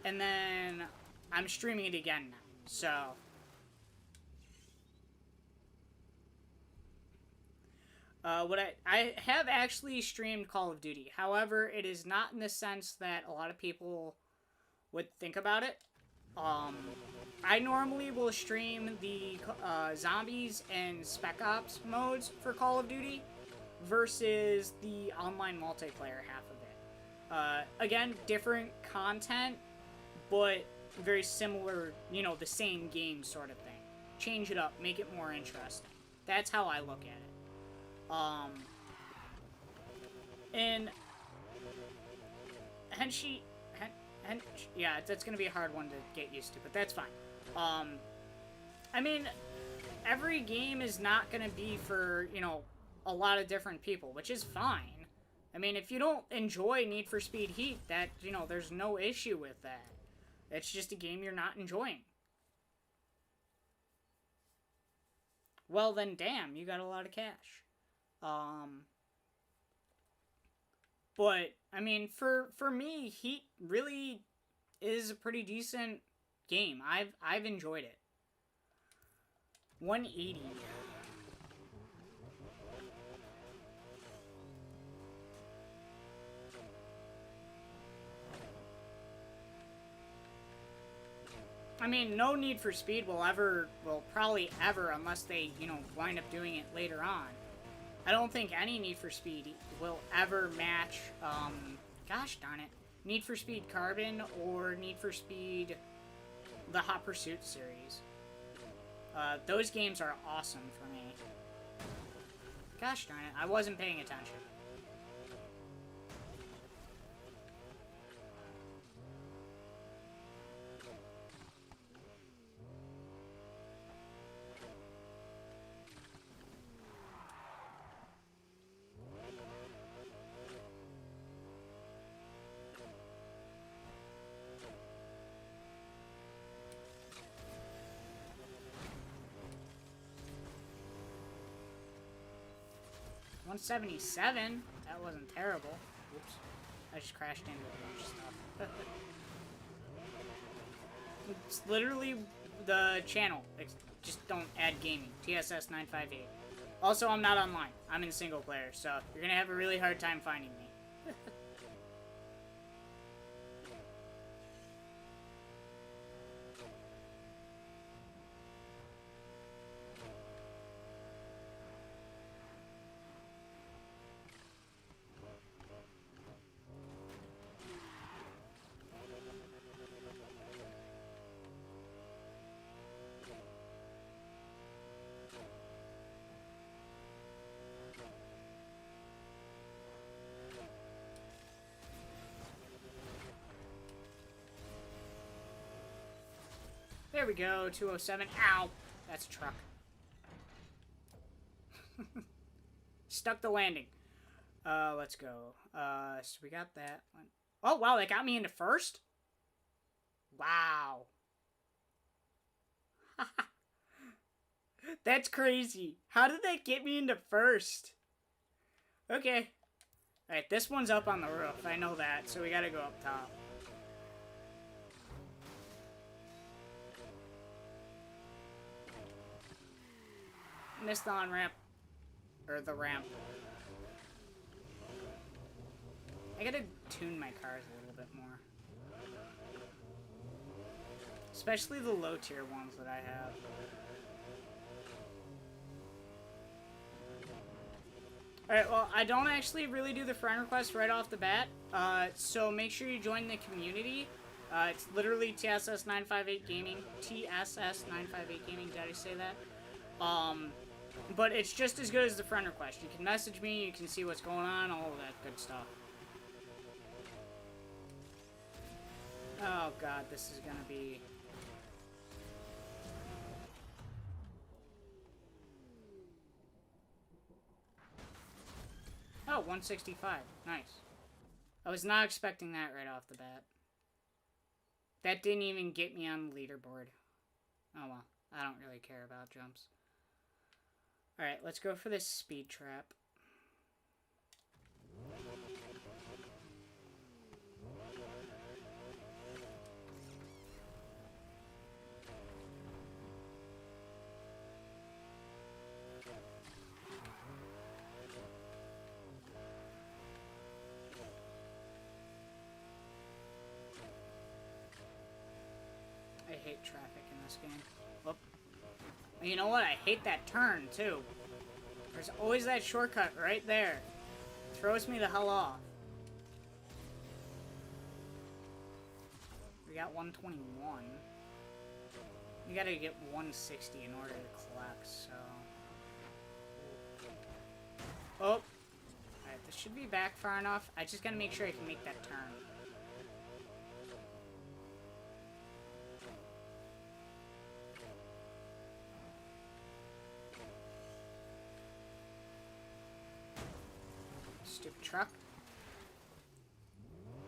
and then I'm streaming it again now, so... I have actually streamed Call of Duty. However, it is not in the sense that a lot of people would think about it. I normally will stream the zombies and Spec Ops modes for Call of Duty versus the online multiplayer half of it. Again, different content, but very similar, you know, the same game sort of thing. Change it up, make it more interesting. That's how I look at it. And yeah, that's gonna be a hard one to get used to, but that's fine. I mean, every game is not gonna be for, you know, a lot of different people, which is fine. I mean, if you don't enjoy Need for Speed Heat, that, you know, there's no issue with that. It's just a game you're not enjoying. Well then, damn, you got a lot of cash. But, I mean, for me, Heat really is a pretty decent game. I've enjoyed it. 180. I mean, no Need for Speed will probably ever, unless they, you know, wind up doing it later on. I don't think any Need for Speed will ever match, gosh darn it, Need for Speed Carbon or Need for Speed, the Hot Pursuit series. Those games are awesome for me. Gosh darn it, I wasn't paying attention. $177? That wasn't terrible. Oops. I just crashed into a bunch of stuff. It's literally the channel. Just don't add gaming. TSS 958. Also, I'm not online. I'm in single player, so you're gonna have a really hard time finding me. There we go, 207. Ow! That's a truck. Stuck the landing. Let's go. So we got that one. Oh, wow, that got me into first? Wow. That's crazy. How did that get me into first? Okay. Alright, this one's up on the roof. I know that, so we gotta go up top. Missed the on-ramp. Or the ramp. I gotta tune my cars a little bit more. Especially the low-tier ones that I have. Alright, well, I don't actually really do the friend request right off the bat. So make sure you join the community. It's literally TSS 958 Gaming. TSS 958 Gaming, did I say that? But it's just as good as the friend request. You can message me, you can see what's going on, all of that good stuff. Oh god, this is gonna be... Oh, 165. Nice. I was not expecting that right off the bat. That didn't even get me on the leaderboard. Oh well, I don't really care about jumps. Alright, let's go for this speed trap. I hate traffic in this game. Whoop. You know what? I hate that turn, too. There's always that shortcut right there. Throws me the hell off. We got 121. You gotta get 160 in order to collect, so... Oh! Alright, this should be back far enough. I just gotta make sure I can make that turn. Stupid truck.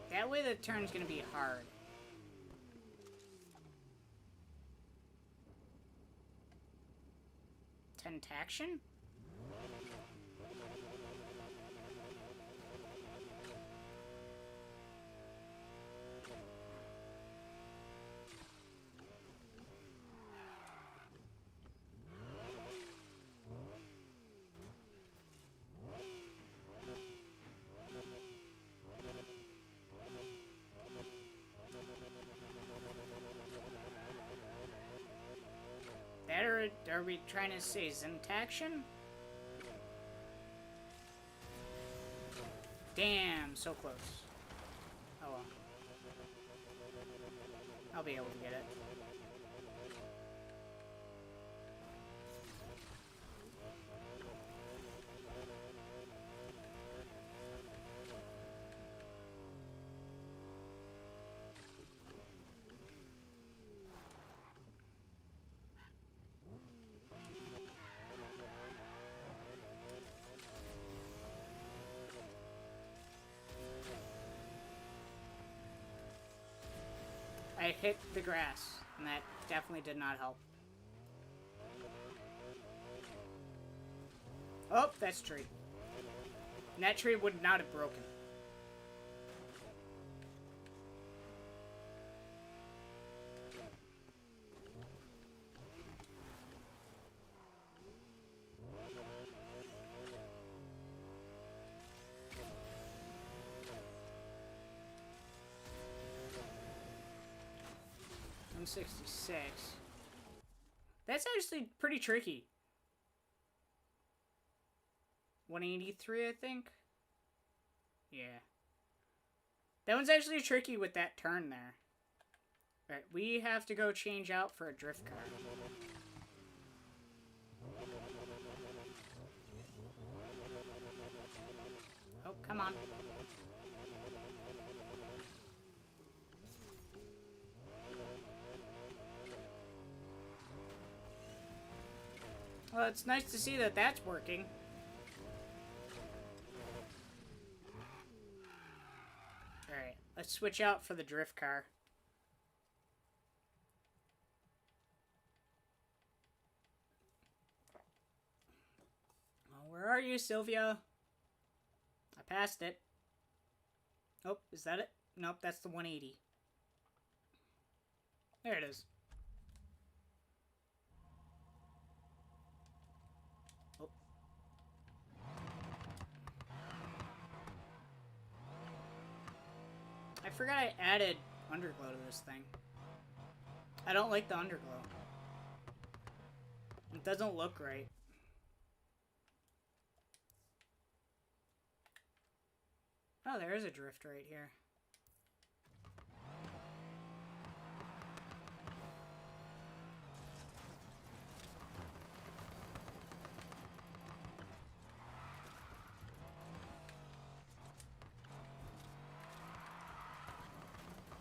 That way the turn's gonna be hard. Tentaction? Are we trying to say Zintaction? Damn, so close. Oh well. I'll be able to get it. I hit the grass, and that definitely did not help. Oh, that's a tree. And that tree would not have broken. $166. That's actually pretty tricky. 183, I think. Yeah. That one's actually tricky with that turn there. Alright, we have to go change out for a drift car. Oh, come on. Well, it's nice to see that that's working. Alright, let's switch out for the drift car. Well, where are you, Sylvia? I passed it. Oh, is that it? Nope, that's the 180. There it is. Oh. I forgot I added underglow to this thing. I don't like the underglow. It doesn't look right. Oh, there is a drift right here.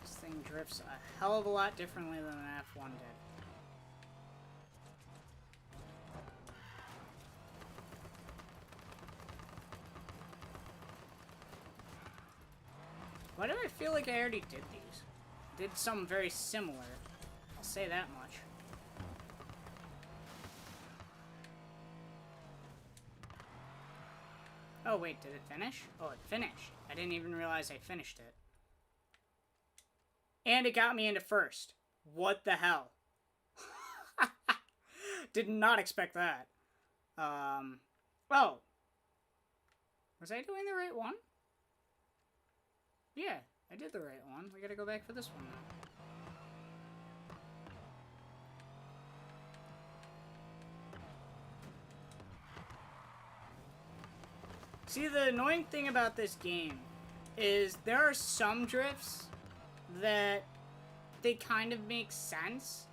This thing drifts a hell of a lot differently than an F1 did. Why do I feel like I already did these? Did something very similar. I'll say that much. Oh wait, did it finish? Oh, it finished. I didn't even realize I finished it. And it got me into first. What the hell? Did not expect that. Oh. Was I doing the right one? Yeah, I did the right one. We gotta go back for this one now. See, the annoying thing about this game is there are some drifts that they kind of make sense.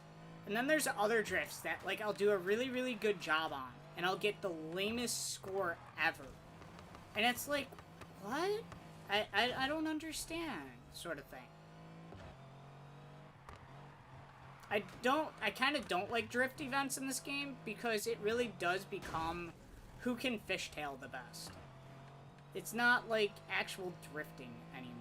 And then there's other drifts that, like, I'll do a really, really good job on. And I'll get the lamest score ever. And it's like, what? I don't understand, sort of thing. I kind of don't like drift events in this game because it really does become who can fishtail the best. It's not like actual drifting anymore.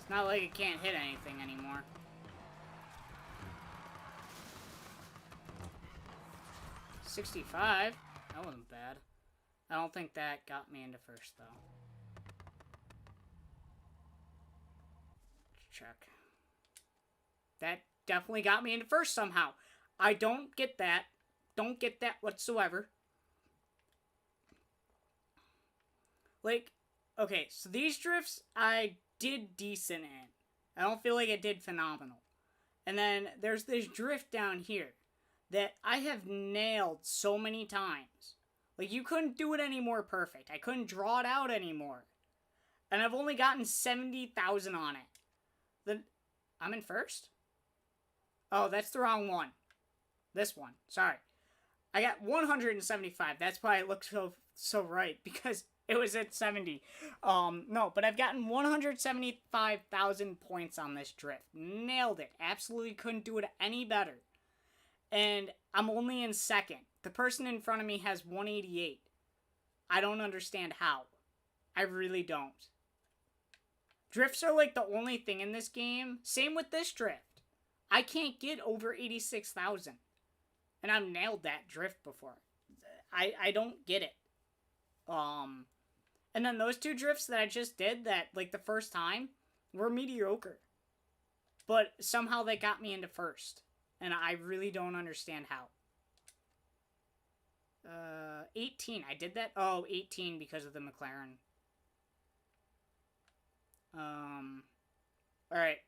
Not like it can't hit anything anymore. 65. That wasn't bad. I don't think that got me into first, though. Let's check. That definitely got me into first somehow. I don't get that. Don't get that whatsoever. Like, okay, so these drifts I did decent in. I don't feel like I did phenomenal. And then there's this drift down here that I have nailed so many times. Like, you couldn't do it any more perfect. I couldn't draw it out anymore. And I've only gotten 70,000 on it. Then I'm in first? Oh, that's the wrong one. This one. Sorry. I got 175. That's why it looks so right, because it was at 70. No, but I've gotten 175,000 points on this drift. Nailed it. Absolutely couldn't do it any better. And I'm only in second. The person in front of me has 188. I don't understand how. I really don't. Drifts are like the only thing in this game. Same with this drift. I can't get over 86,000. And I've nailed that drift before. I don't get it. And then those two drifts that I just did that, like, the first time, were mediocre. But somehow they got me into first. And I really don't understand how. 18. I did that? Oh, 18 because of the McLaren. Alright.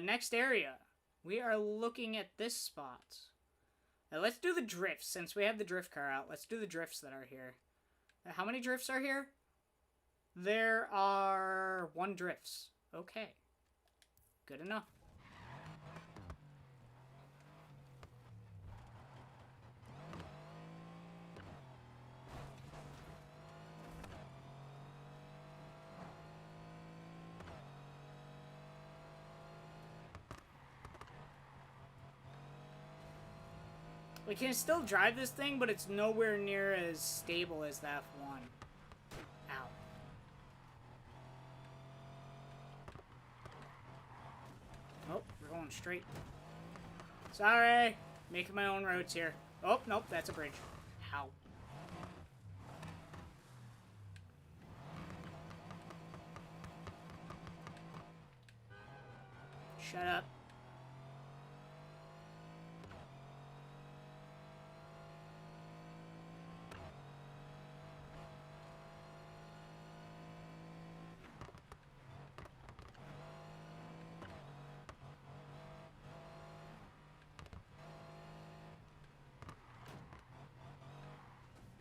Next area. We are looking at this spot. Now, let's do the drifts. Since we have the drift car out, let's do the drifts that are here. How many drifts are here? There are 1 drifts. Okay. Good enough. We can still drive this thing, but it's nowhere near as stable as the F1. Ow. Oh, we're going straight. Sorry. Making my own roads here. Oh, nope, that's a bridge. Ow. Shut up.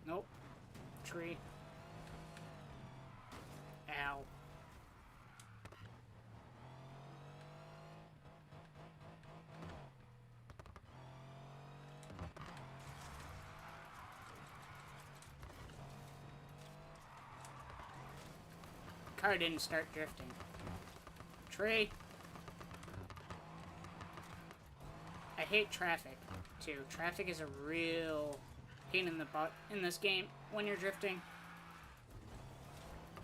Nope. Tree. Ow. Car didn't start drifting. Tree. I hate traffic, too. Traffic is a real pain in the butt in this game when you're drifting.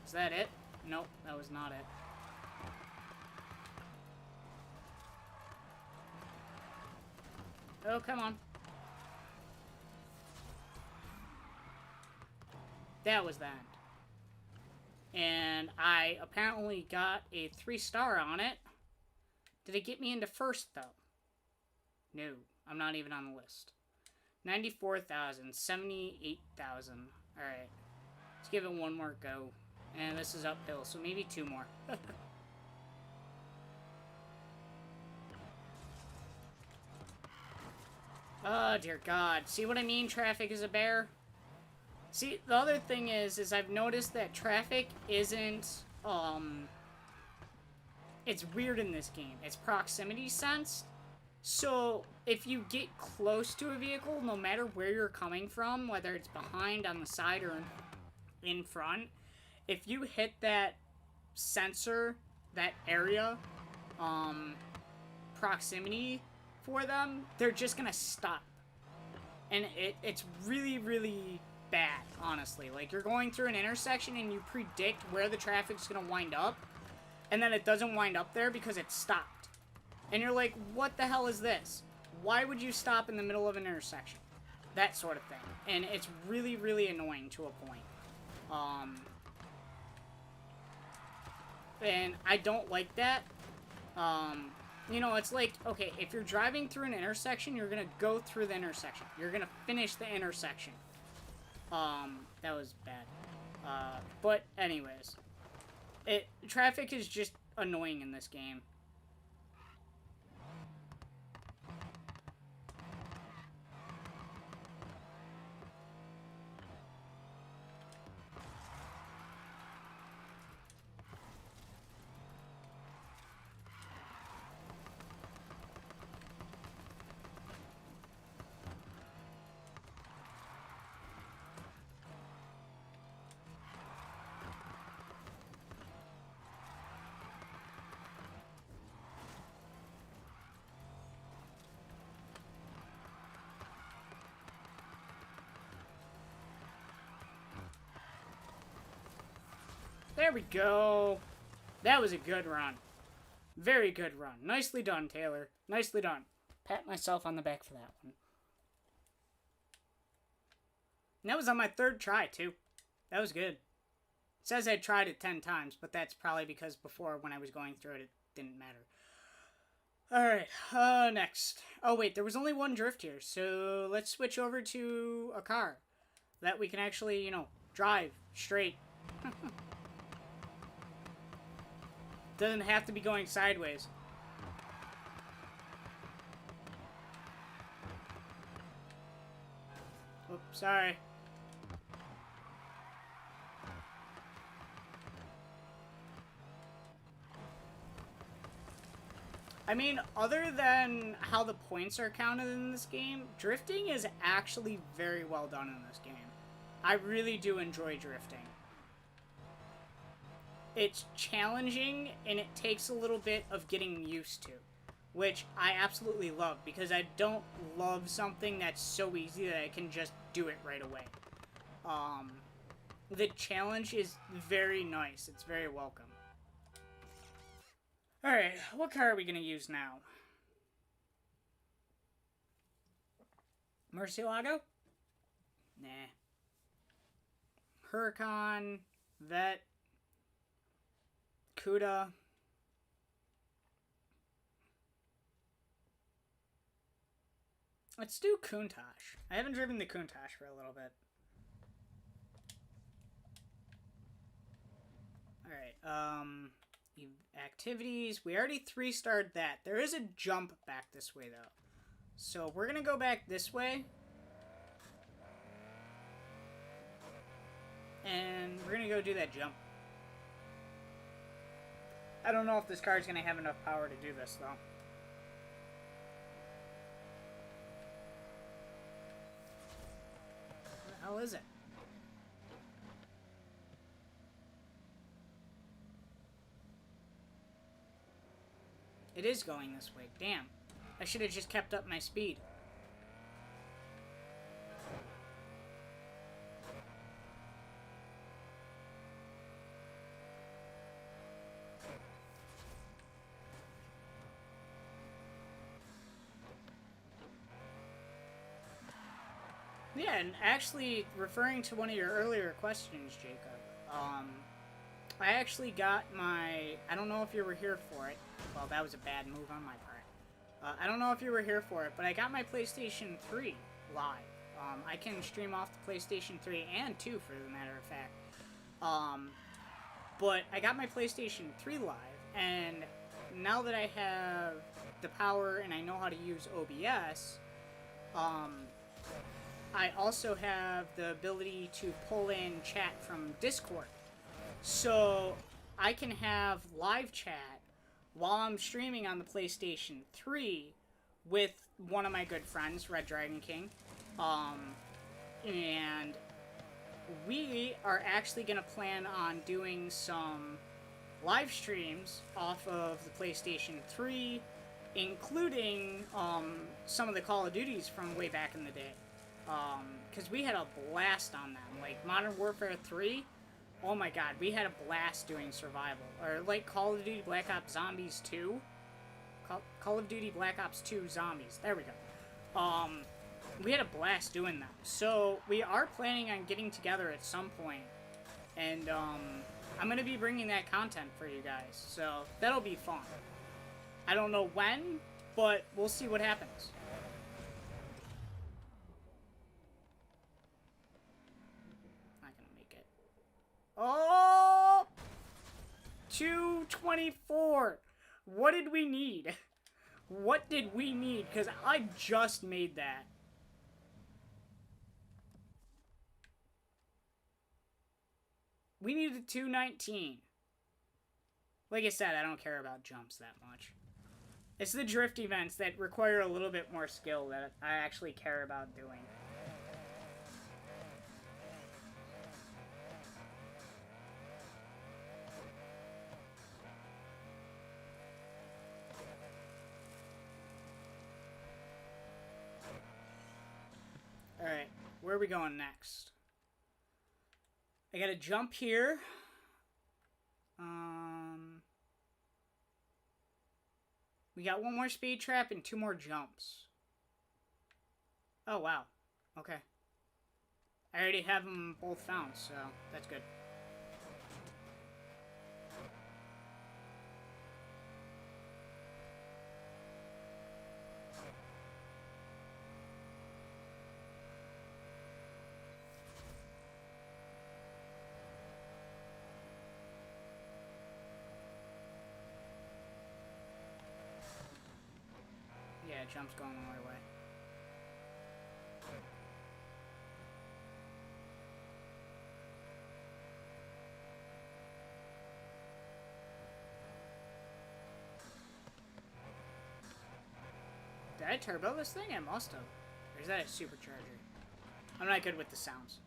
Is that it? Nope, that was not it. Oh, come on. That was that. And I apparently got a 3-star on it. Did it get me into first, though? No, I'm not even on the list. 94,000, 78,000. Alright. Let's give it one more go. And this is uphill, so maybe 2 more. Oh, dear God. See what I mean? Traffic is a bear? See, the other thing is I've noticed that traffic isn't, it's weird in this game. It's proximity sensed. So, if you get close to a vehicle, no matter where you're coming from, whether it's behind, on the side, or in front, if you hit that sensor, that area, proximity for them, they're just gonna stop. And it's really, really bad, honestly. Like, you're going through an intersection and you predict where the traffic's gonna wind up, and then it doesn't wind up there because it stopped. And you're like, what the hell is this? Why would you stop in the middle of an intersection? that sort of thing. And it's really, really annoying to a point. And I don't like that. You know, it's like, okay, if you're driving through an intersection, you're gonna go through the intersection. You're gonna finish the intersection. That was bad. But anyways, traffic is just annoying in this game. There we go. That was a good run. Very good run. Nicely done, Taylor. Nicely done. Pat myself on the back for that one. And that was on my 3rd try, too. That was good. It says I tried it 10 times, but that's probably because before, when I was going through it, it didn't matter. Alright, next. Oh, wait, there was only one drift here, so let's switch over to a car. That we can actually, you know, drive straight. Doesn't have to be going sideways. Oops, sorry. I mean, other than how the points are counted in this game, drifting is actually very well done in this game. I really do enjoy drifting. It's challenging, and it takes a little bit of getting used to, which I absolutely love, because I don't love something that's so easy that I can just do it right away. The challenge is very nice. It's very welcome. Alright, what car are we going to use now? Murcielago? Nah. Huracan, Vet, Cuda. Let's do Countach. I haven't driven the Countach for a little bit. Alright, activities. We already 3-starred that. There is a jump back this way, though. So we're going to go back this way. And we're going to go do that jump. I don't know if this car is going to have enough power to do this, though. What the hell is it? It is going this way. Damn. I should have just kept up my speed. Yeah, and actually, referring to one of your earlier questions, Jacob, I actually got my... I don't know if you were here for it. Well, that was a bad move on my part. I don't know if you were here for it, but I got my PlayStation 3 live. I can stream off the PlayStation 3 and 2, for the matter of fact. But I got my PlayStation 3 live, and now that I have the power and I know how to use OBS, I also have the ability to pull in chat from Discord. So I can have live chat while I'm streaming on the PlayStation 3 with one of my good friends, Red Dragon King. And we are actually going to plan on doing some live streams off of the PlayStation 3, including some of the Call of Duties from way back in the day. Because we had a blast on them. Like Modern Warfare 3, oh my god, we had a blast doing survival. Or like Call of Duty Black Ops Zombies 2. Call of Duty Black Ops 2 Zombies. There we go. we had a blast doing that. So we are planning on getting together at some point, and I'm gonna be bringing that content for you guys. So that'll be fun. I don't know when, but we'll see what happens. Not gonna make it. Oh, 224. What did we need? What did we need? Because I just made that. We needed 219. Like I said, I don't care about jumps that much. It's the drift events that require a little bit more skill that I actually care about doing. Alright, where are we going next? I gotta jump here. We got one more speed trap and 2 more jumps. Oh, wow. Okay. I already have them both found, so that's good. Yeah, jump's going the right way. Did I turbo this thing? I must have. Or is that a supercharger? I'm not good with the sounds.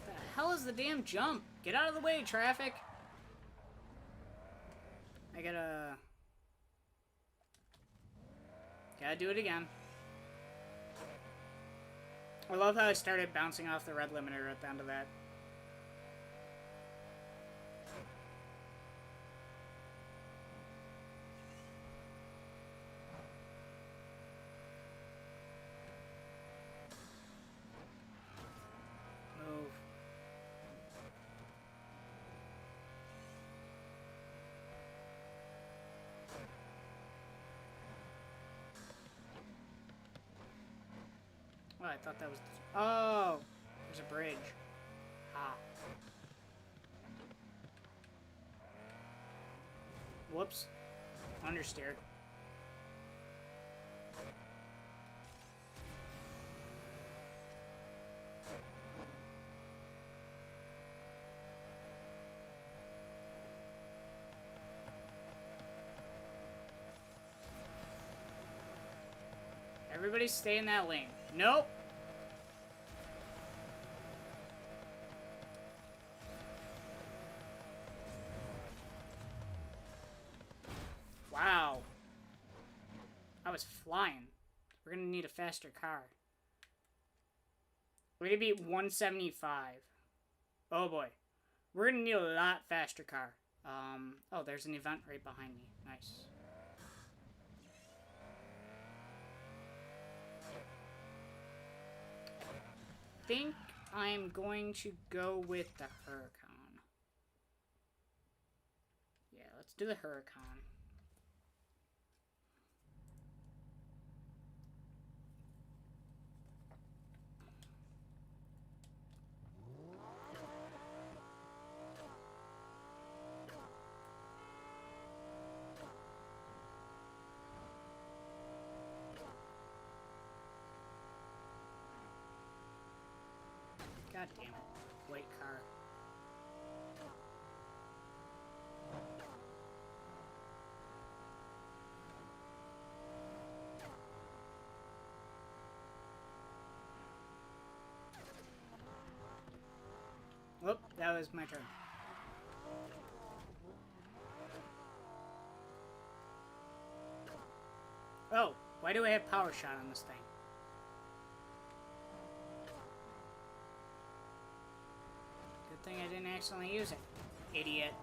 What the hell is the damn jump? Get out of the way, traffic! I gotta do it again. I love how I started bouncing off the red limiter at the end of that. Move. Oh, I thought that was... Oh! There's a bridge. Ah. Whoops. Understeer. Everybody stay in that lane. Nope. Wow. I was flying. We're gonna need a faster car. We're gonna be 175. Oh boy. We're gonna need a lot faster car. Oh, there's an event right behind me. Nice. I think I'm going to go with the Huracan. Yeah, let's do the Huracan. God damn it. White car. Whoop, that was my turn. Oh, Why do I have power shot on this thing? Good thing I didn't accidentally use it. Idiot.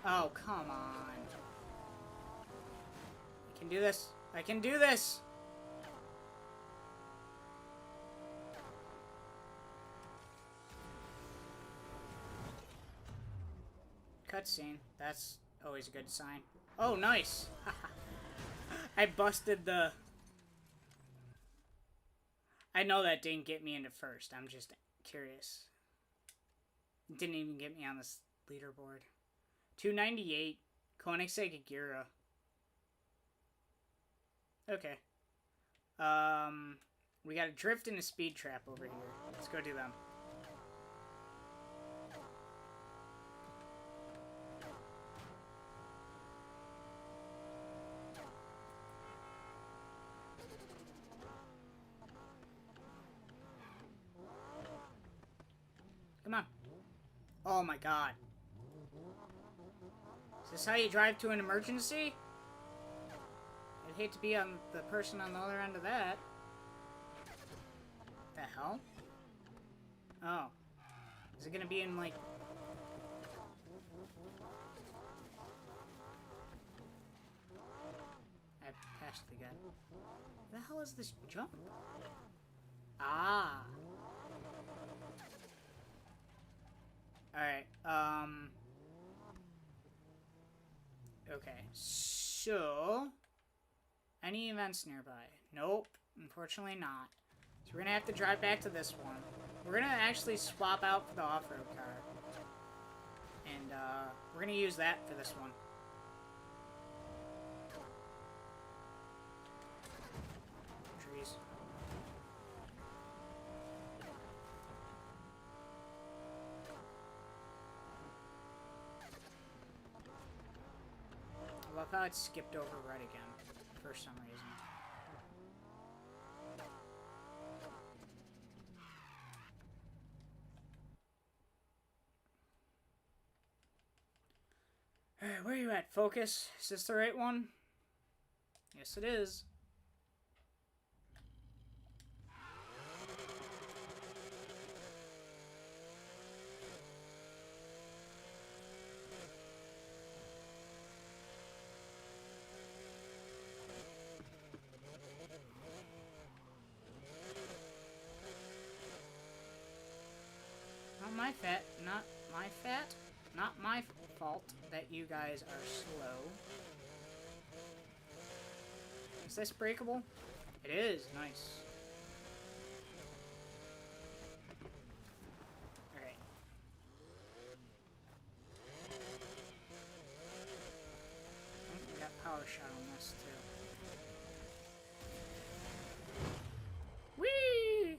Oh, come on. I can do this. I can do this! Cutscene. That's always a good sign. Oh, nice! I busted the... I know that didn't get me into first. I'm just curious. It didn't even get me on this leaderboard. 298. Koenigsegg Agira. Okay. We got a drift and a speed trap over here. Let's go do them. Come on. Oh my god. Is this how you drive to an emergency? I'd hate to be on the person on the other end of that. The hell? Oh. Is it gonna be in, like... I passed the guy. What the hell is this jump? Ah. Alright, okay, so... Any events nearby? Nope, unfortunately not. So we're gonna have to drive back to this one. We're gonna actually swap out for the off-road car. And, we're gonna use that for this one. Trees. I love how it skipped over red again, for some reason. Alright, where are you at, Focus? Is this the right one? Yes, it is. Not my fault that you guys are slow. Is this breakable? It is. Nice. Alright. We got power shot on this too. Whee!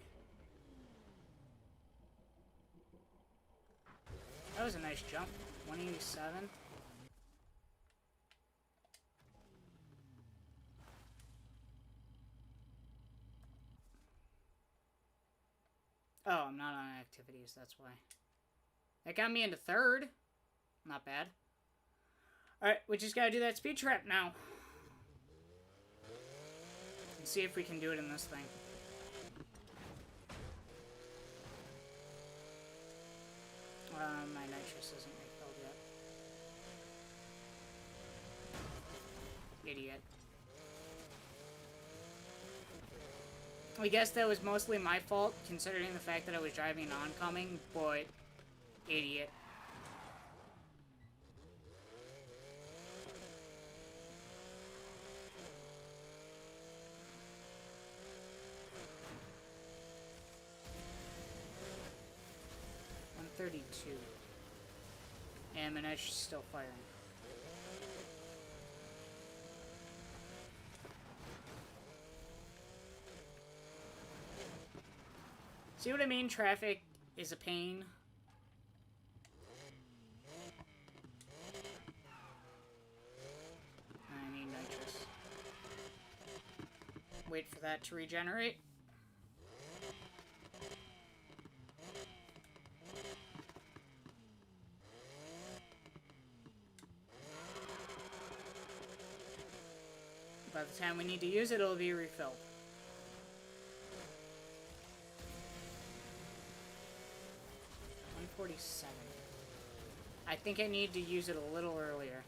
That was a nice jump. 187. Oh, I'm not on activities, that's why. That got me into third. Not bad. Alright, we just gotta do that speed trap now. And see if we can do it in this thing. My nitrous isn't refilled yet. Idiot. I guess that was mostly my fault, considering the fact that I was driving an oncoming, but... Idiot. And Manesh is still firing. See what I mean? Traffic is a pain. I need nitrous. Wait for that to regenerate. By the time we need to use it, it'll be refilled. $147. I think I need to use it a little earlier.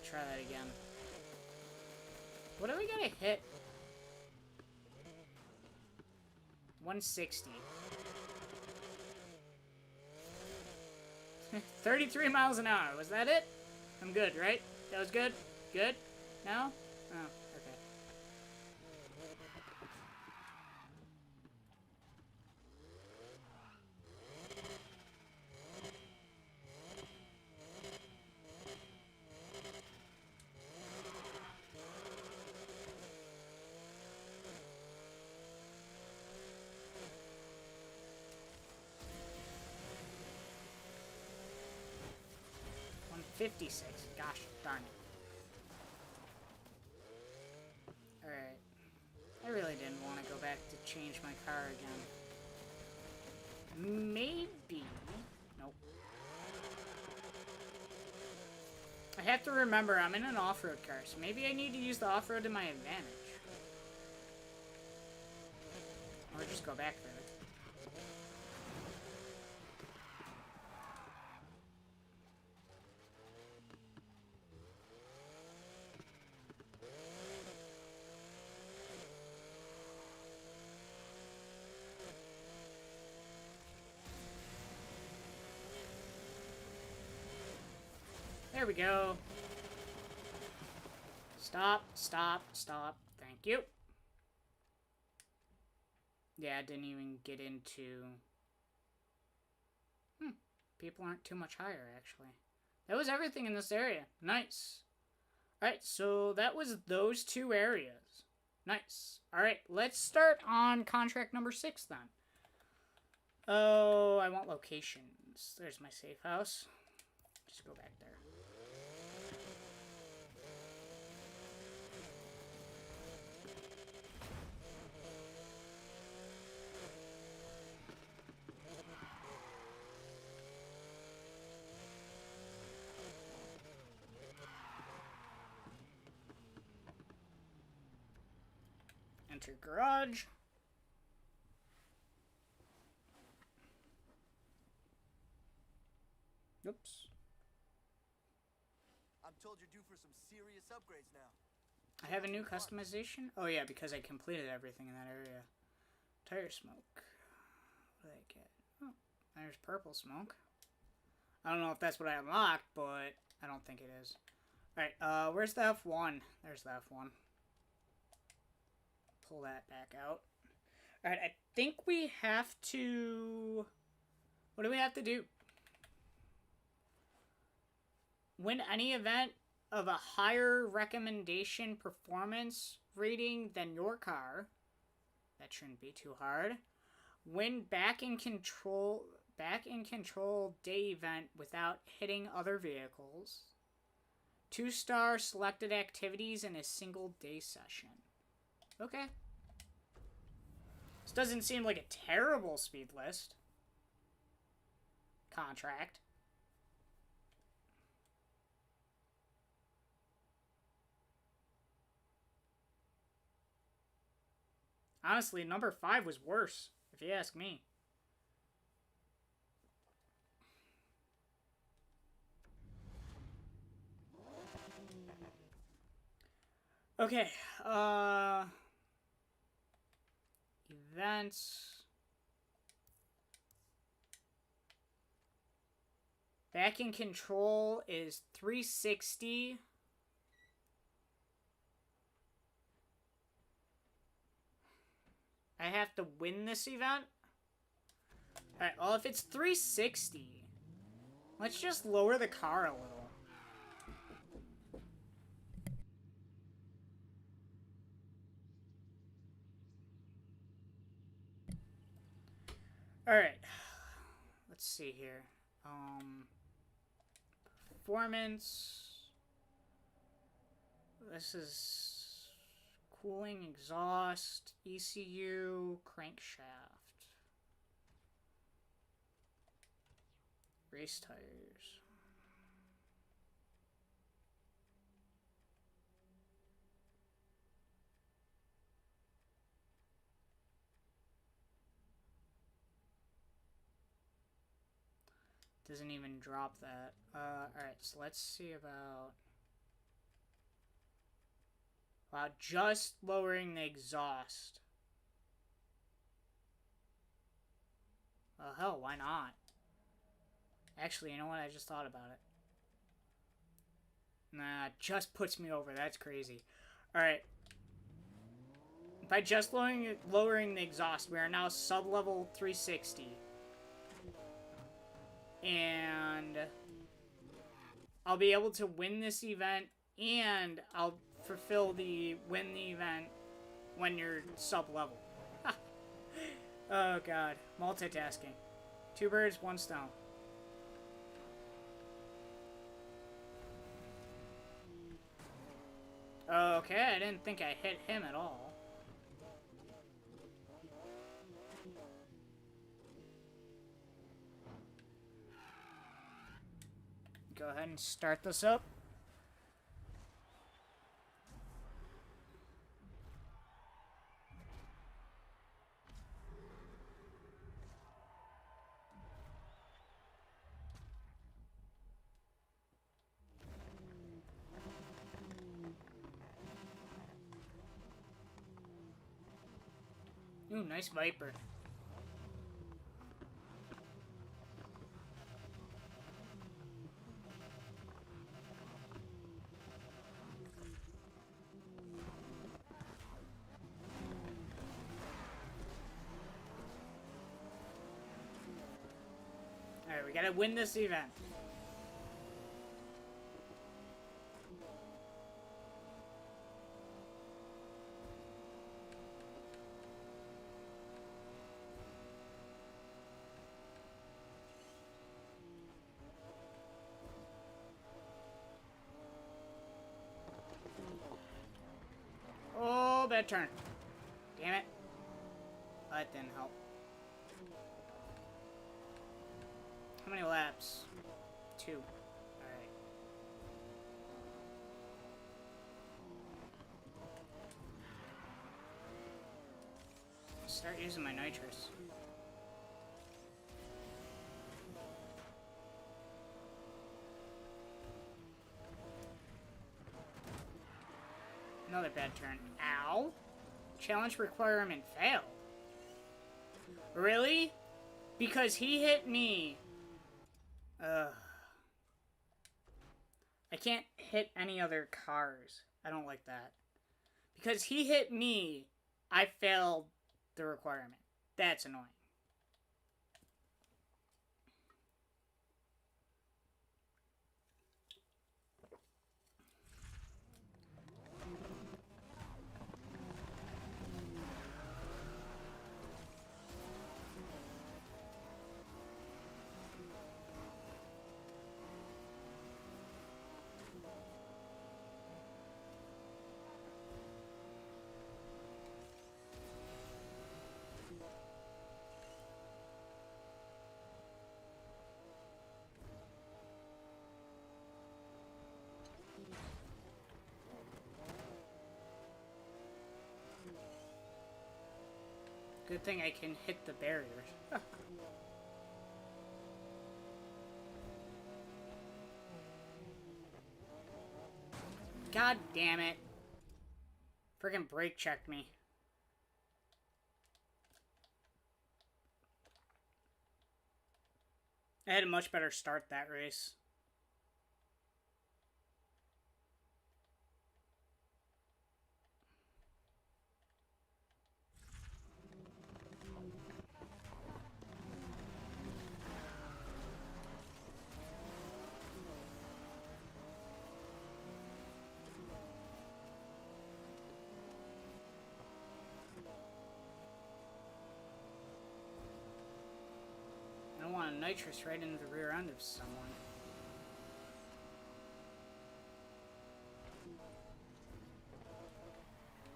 Try that again. What are we gonna hit? 160. 33 miles an hour. Was that it? I'm good, right? That was good? Good? No? Oh, okay. $156. Gosh darn it. Alright. I really didn't want to go back to change my car again. Maybe. Nope. I have to remember I'm in an off-road car, so maybe I need to use the off-road to my advantage. Or just go back there. There we go. Stop, stop, stop. Thank you. Yeah, I didn't even get into... People aren't too much higher, actually. That was everything in this area. Nice. Alright, so that was those two areas. Nice. Alright, let's start on contract number 6, then. Oh, I want locations. There's my safe house. Just go back there. Enter garage. Oops. I'm told you're due for some serious upgrades now. I have a new customization? Oh yeah, because I completed everything in that area. Tire smoke. What did I get? Oh, there's purple smoke. I don't know if that's what I unlocked, but I don't think it is. Alright, where's the F1? There's the F1. Pull that back out. Alright, I think we have to... What do we have to do? Win any event of a higher recommendation performance rating than your car. That shouldn't be too hard. Win back in control day event without hitting other vehicles. 2-star selected activities in a single day session. Okay. This doesn't seem like a terrible speed list. Contract. Honestly, number 5 was worse, if you ask me. Okay, events. Back in control is 360. I have to win this event? Alright, well, if it's 360, let's just lower the car a little. Alright. Let's see here. Performance. This is cooling, exhaust, ECU, crankshaft. Race tires. Doesn't even drop that. Alright, so let's see about... Wow, just lowering the exhaust. Well, hell, why not? Actually, you know what? I just thought about it. Nah, just puts me over. That's crazy. Alright. By just lowering the exhaust, we are now sub-level 360. And I'll be able to win this event, and I'll fulfill the win the event when you're sub-level. Oh god. Multitasking. 2 birds, 1 stone. Okay, I didn't think I hit him at all. Go ahead and start this up. Ooh, nice Viper. Alright, we gotta win this event. Oh, bad turn. Damn it. That didn't help. How many laps? 2. Alright. Start using my nitrous. Another bad turn. Ow! Challenge requirement failed. Really? Because he hit me. Ugh. I can't hit any other cars. I don't like that. Because he hit me, I failed the requirement. That's annoying. Good thing I can hit the barriers. God damn it. Friggin' brake checked me. I had a much better start that race. I don't want a nitrous right into the rear end of someone.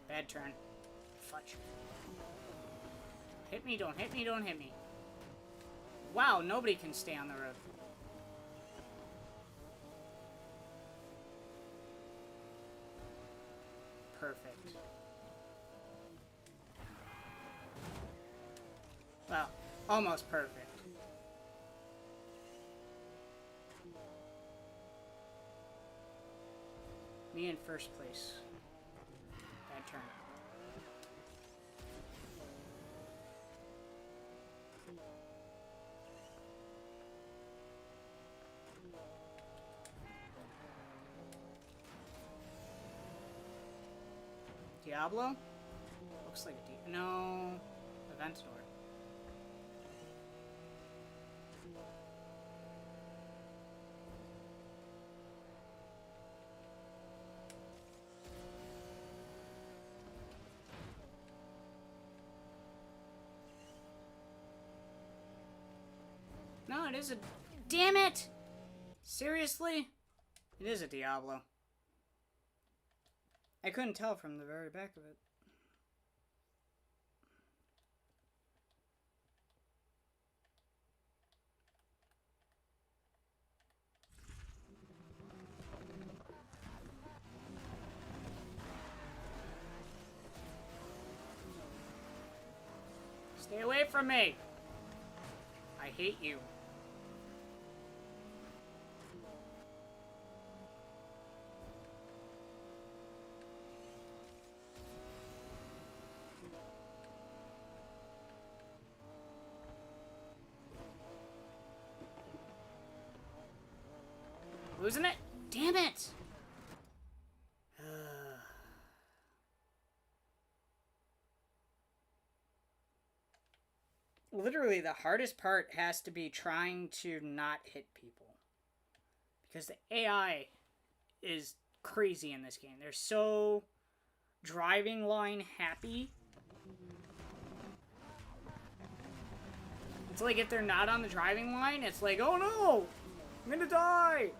Bad turn. Fudge. Hit me, don't hit me, don't hit me. Wow, nobody can stay on the road. Perfect. Well, almost perfect. Me in first place. Bad turn. Diablo? Looks like a no. Event door. No, it is a... Damn it! Seriously? It is a Diablo. I couldn't tell from the very back of it. Stay away from me! I hate you. Losing it? Damn it! Literally, the hardest part has to be trying to not hit people. Because the AI is crazy in this game. They're so driving line happy. It's like if they're not on the driving line, it's like, oh no! I'm gonna die!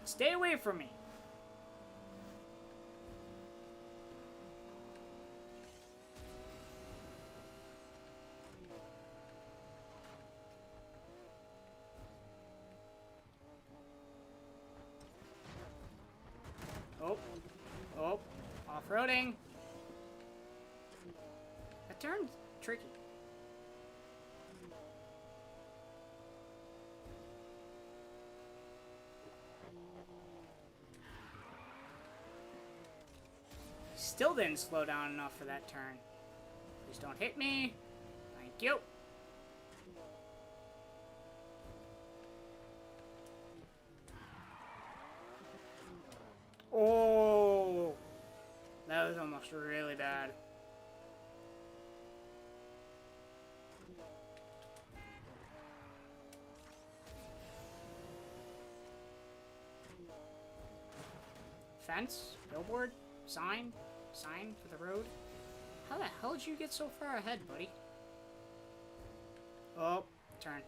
Stay away from me. Oh. Oh. Off-roading. That turn's tricky. Still didn't slow down enough for that turn. Please don't hit me. Thank you. Oh, that was almost really bad. Fence? Billboard? Sign? Sign for the road? How the hell did you get so far ahead, buddy? Oh, turn.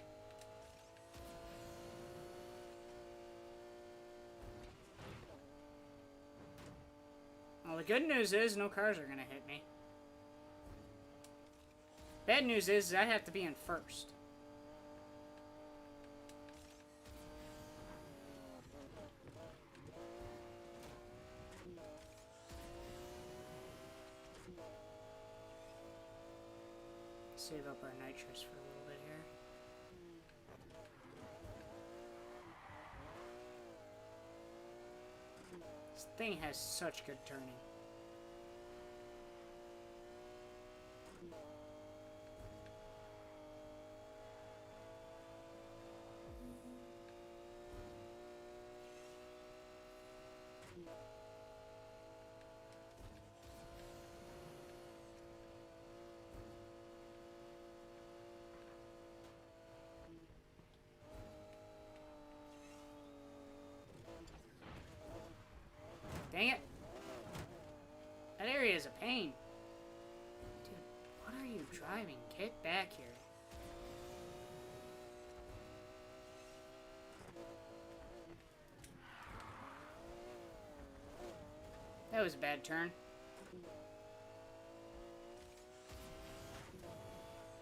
Well, the good news is no cars are gonna hit me. Bad news is I have to be in first. Save up our nitrous for a little bit here. This thing has such good turning. Dang it. That area is a pain. Dude, what are you driving? Get back here. That was a bad turn.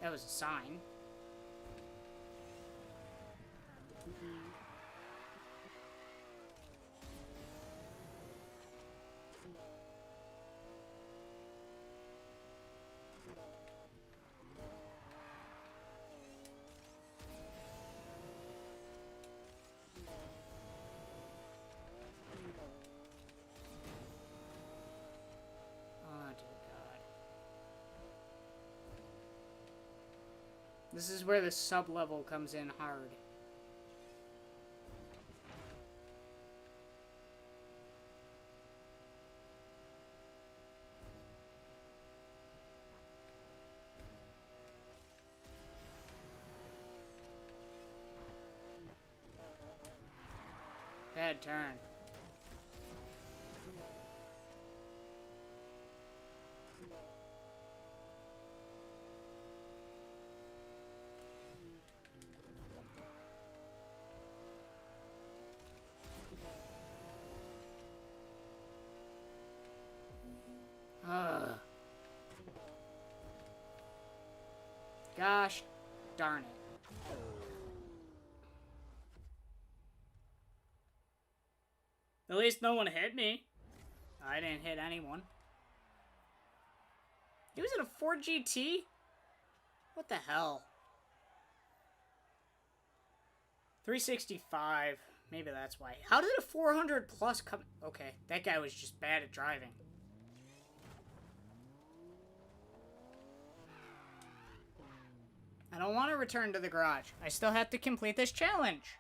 That was a sign. This is where the sub-level comes in hard. Bad turn. Ugh. Gosh darn it. At least no one hit me. I didn't hit anyone. He was in a Ford GT? What the hell? 365. Maybe that's why. How did a 400 plus come? Okay, that guy was just bad at driving. I don't want to return to the garage. I still have to complete this challenge.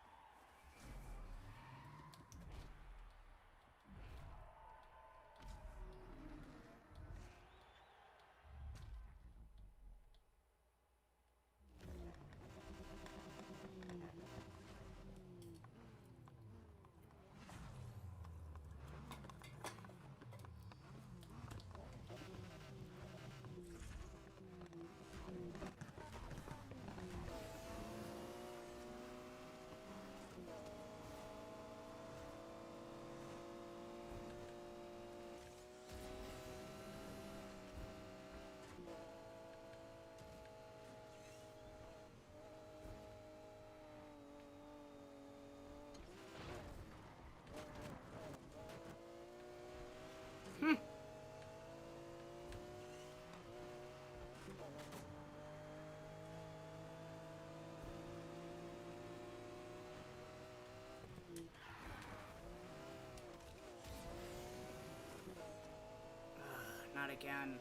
Not again.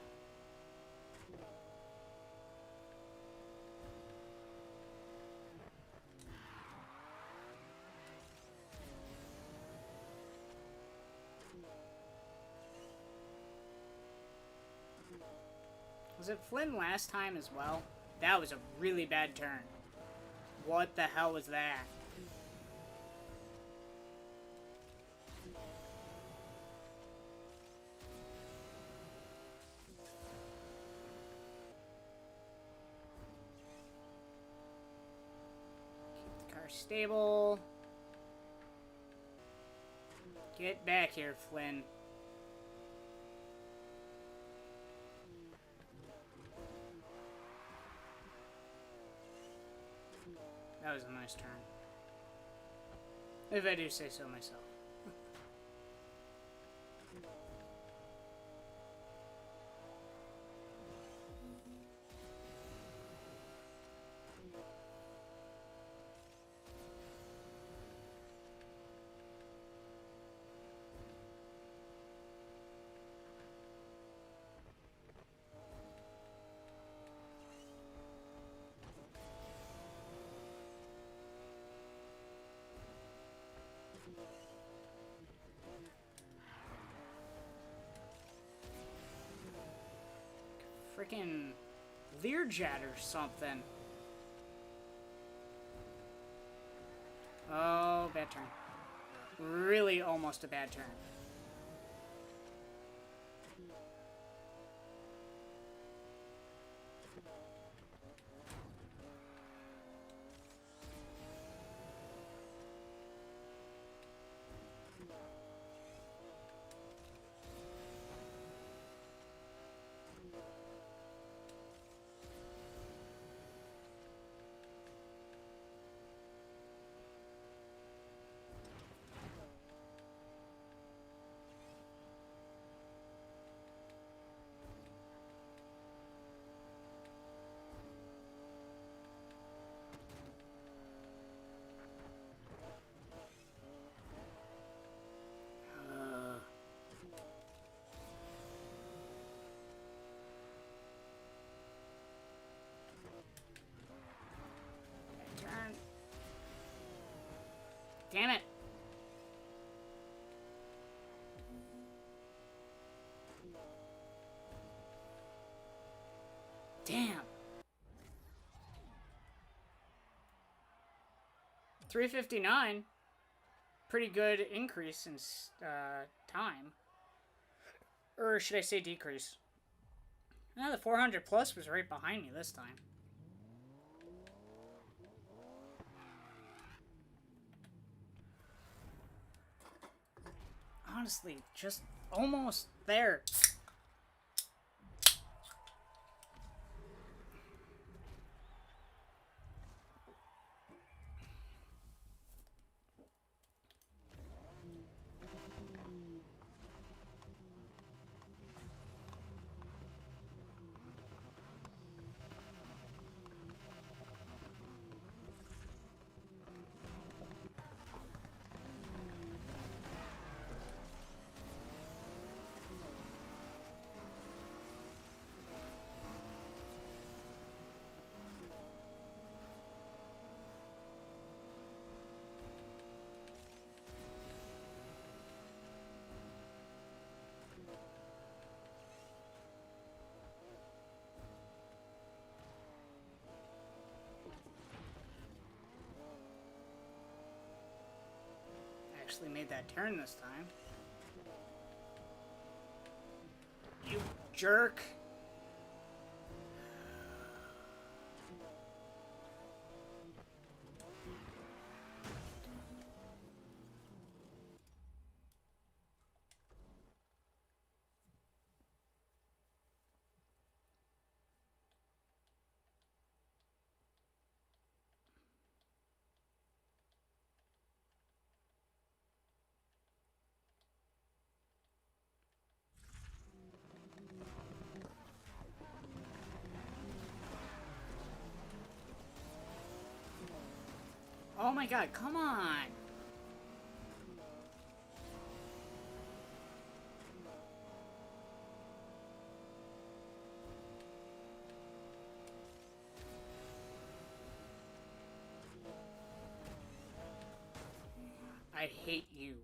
Was it Flynn last time as well? That was a really bad turn. What the hell was that? Keep the car stable. Get back here, Flynn. That was a nice turn. If I do say so myself. Freaking Learjet or something. Oh, bad turn. Really almost a bad turn. Damn. 359. Pretty good increase in time. Or should I say decrease? The 400 plus was right behind me this time. Honestly, just almost there. Actually made that turn this time. You jerk. Oh my god, come on! I hate you.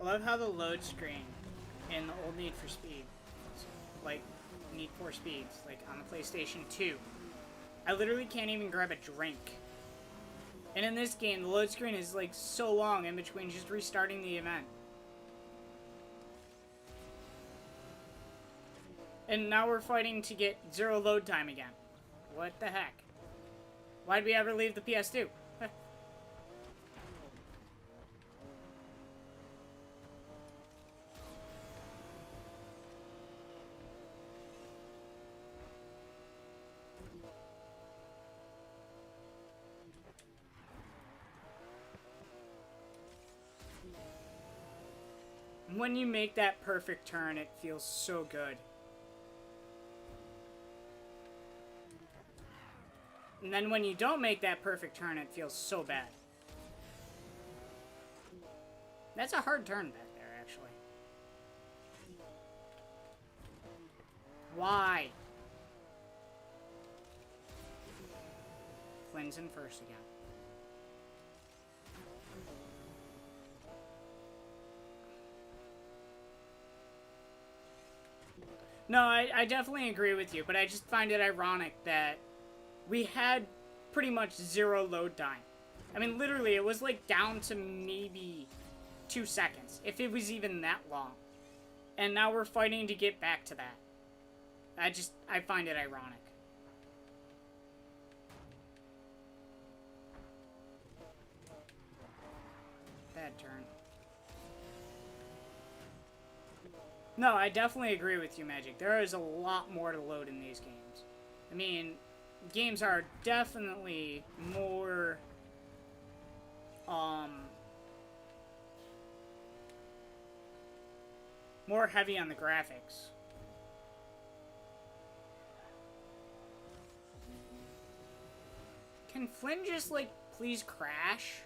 I love how the load screen in the old Need for Speed, like Need for Speeds, like on the PlayStation 2, I literally can't even grab a drink. And in this game, the load screen is like so long in between just restarting the event. And now we're fighting to get 0 load time again. What the heck? Why'd we ever leave the PS2? When you make that perfect turn, it feels so good. And then when you don't make that perfect turn, it feels so bad. That's a hard turn back there, actually. Why? Flynn's in first again. No, I definitely agree with you, but I just find it ironic that we had pretty much 0 load time. I mean, literally, it was like down to maybe 2 seconds, if it was even that long. And now we're fighting to get back to that. I find it ironic. Bad turn. No, I definitely agree with you, Magic. There is a lot more to load in these games. I mean, games are definitely more, more heavy on the graphics. Can Flynn just, like, please crash?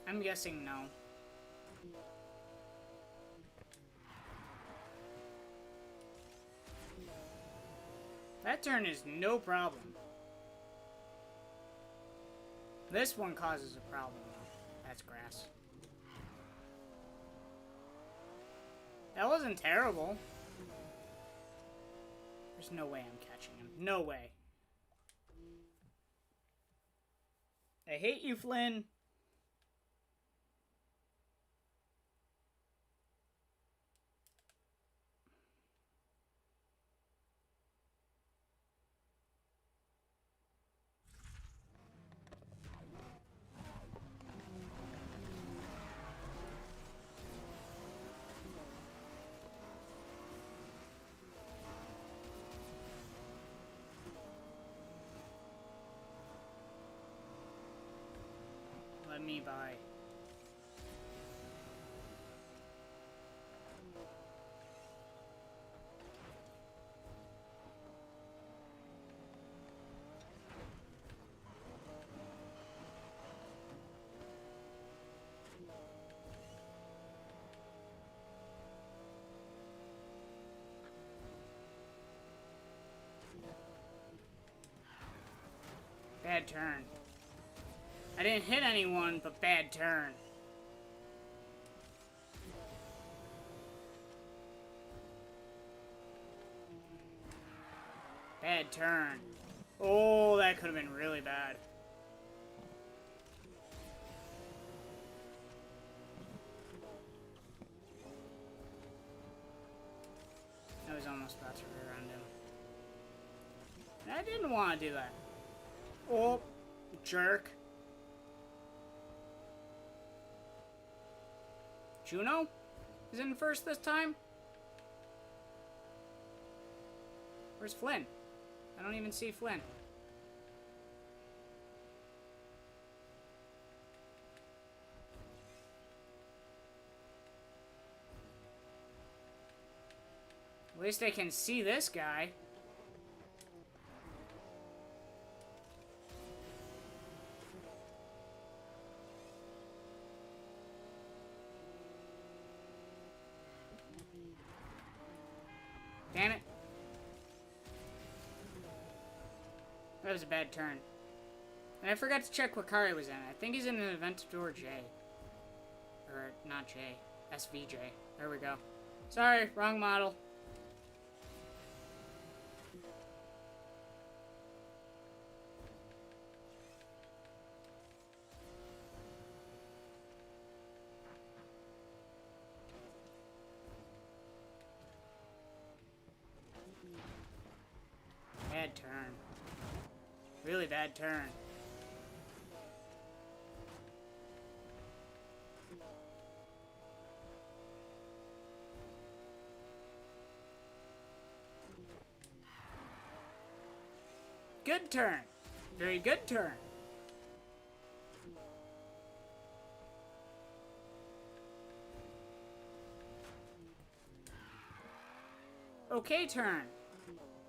I'm guessing no. That turn is no problem. This one causes a problem, though. That's grass. That wasn't terrible. There's no way I'm catching him. No way. I hate you, Flynn. Let me by. Bad turn. I didn't hit anyone, but bad turn. Bad turn. Oh, that could have been really bad. I was almost about to rear-end him. I didn't want to do that. Oh, jerk. Juno is in first this time? Where's Flynn? I don't even see Flynn. At least I can see this guy. Damn it. That was a bad turn. And I forgot to check what car he was in. I think he's in an Aventador J. Or, not J. SVJ. There we go. Sorry, wrong model. Bad turn. Really bad turn. Good turn. Very good turn. Okay turn.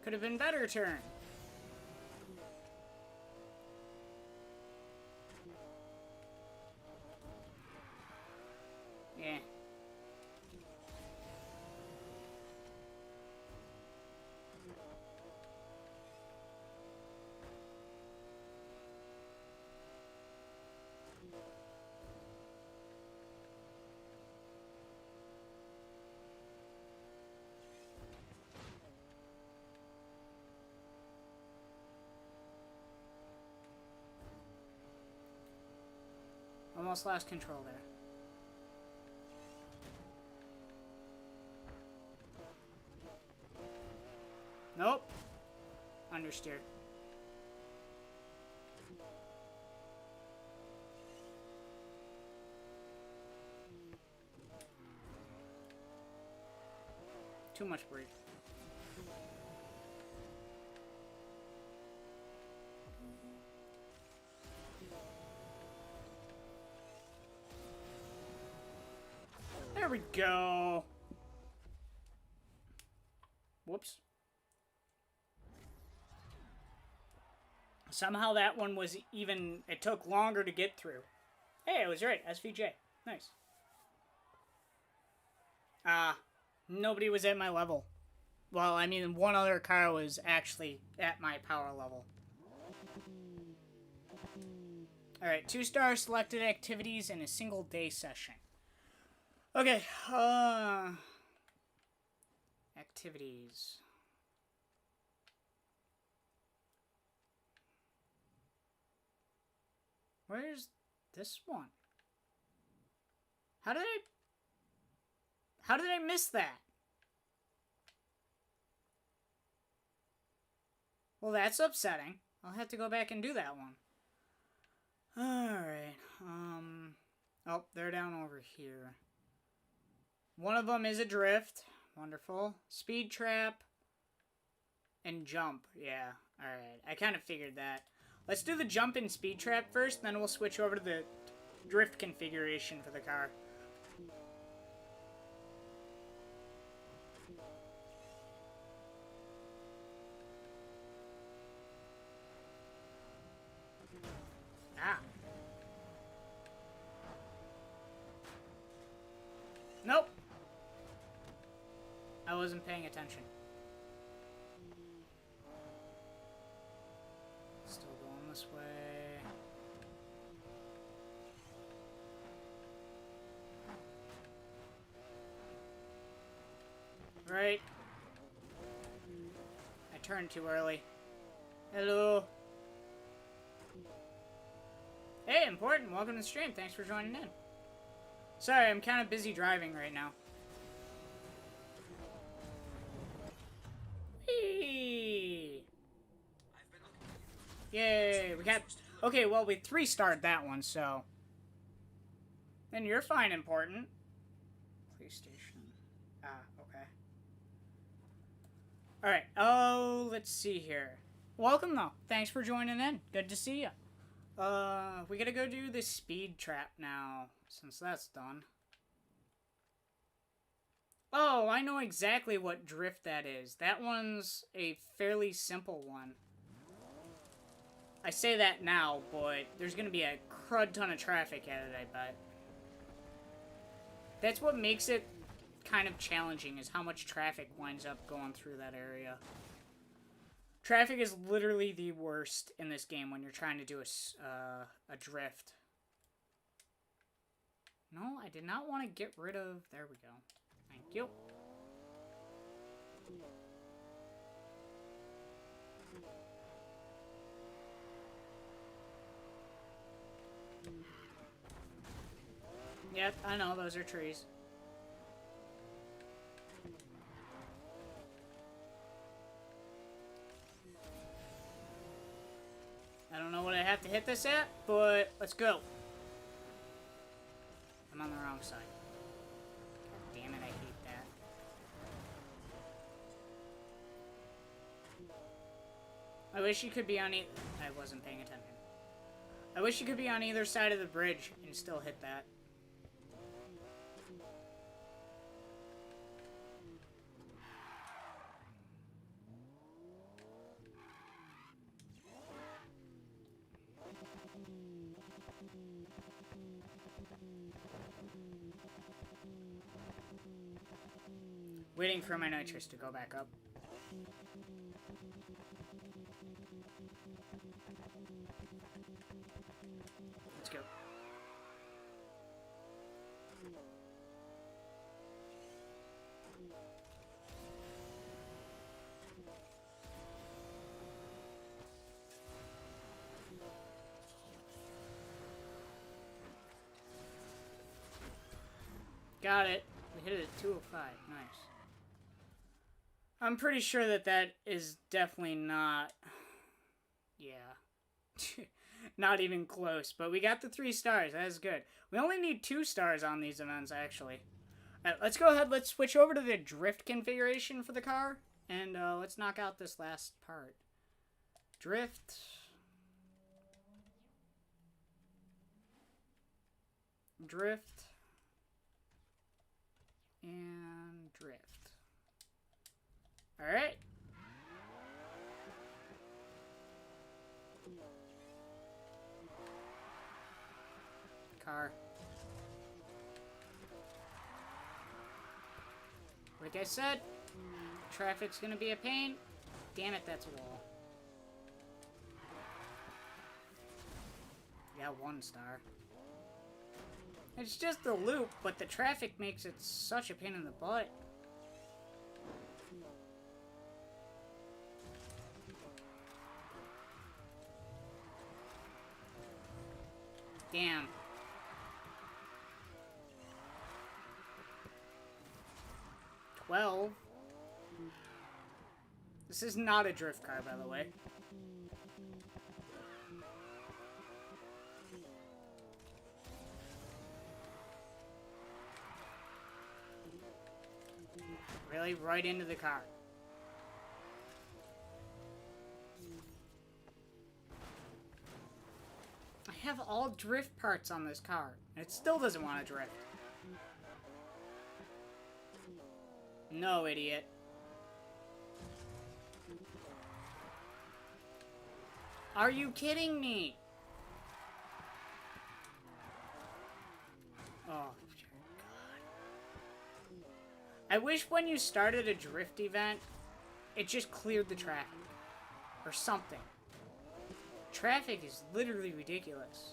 Could have been better turn. Yeah. Almost lost control there. Nope. Understeer. Too much breathe. There we go. Whoops. Somehow that one was even, it took longer to get through. Hey, I was right. SVJ. Nice. Nobody was at my level. Well, I mean, one other car was actually at my power level. Alright, 2-star selected activities in a single day session. Okay, activities. Where's this one? How did I miss that? Well, that's upsetting. I'll have to go back and do that one. Alright, oh, they're down over here. One of them is a drift. Wonderful. Speed trap. And jump. Yeah, alright. I kind of figured that. Let's do the jump and speed trap first, then we'll switch over to the drift configuration for the car. Ah. Nope. I wasn't paying attention. Still going this way. Right. I turned too early. Hello. Hey, important. Welcome to the stream. Thanks for joining in. Sorry, I'm kind of busy driving right now. Whee! Yay, we got... Okay, well, we 3-starred that one, so... And you're fine, important. PlayStation. Ah, okay. Alright, oh, let's see here. Welcome, though. Thanks for joining in. Good to see you. We gotta go do the speed trap now, since that's done. Oh, I know exactly what drift that is. That one's a fairly simple one. I say that now, but there's gonna be a crud ton of traffic at it, I bet. That's what makes it kind of challenging, is how much traffic winds up going through that area. Traffic is literally the worst in this game when you're trying to do a drift. No, I did not want to get rid of... There we go. Thank you. Yep, I know, those are trees. I don't know what I have to hit this at, but let's go. I'm on the wrong side. God damn it, I hate that. I wish you could be on I wasn't paying attention. I wish you could be on either side of the bridge and still hit that. Waiting for my nitrous to go back up. Let's go. Got it. We hit it at 205. Nice. I'm pretty sure that that is definitely not... Yeah. Not even close. But we got the 3 stars. That is good. We only need 2 stars on these events, actually. Alright, let's go ahead. Let's switch over to the drift configuration for the car. And let's knock out this last part. Drift. Drift. And drift. Alright. car. Like I said, traffic's gonna be a pain. Damn it, that's a wall. Yeah, 1 star. It's just the loop, but the traffic makes it such a pain in the butt. Damn. This is not a drift car, by the way. Really? Right into the car. I have all drift parts on this car, and it still doesn't want to drift. No, idiot. Are you kidding me? Oh, God. I wish when you started a drift event, it just cleared the traffic. Or something. Traffic is literally ridiculous.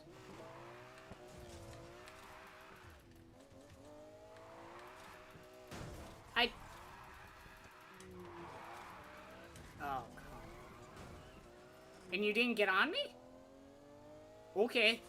Oh, God. And you didn't get on me? Okay.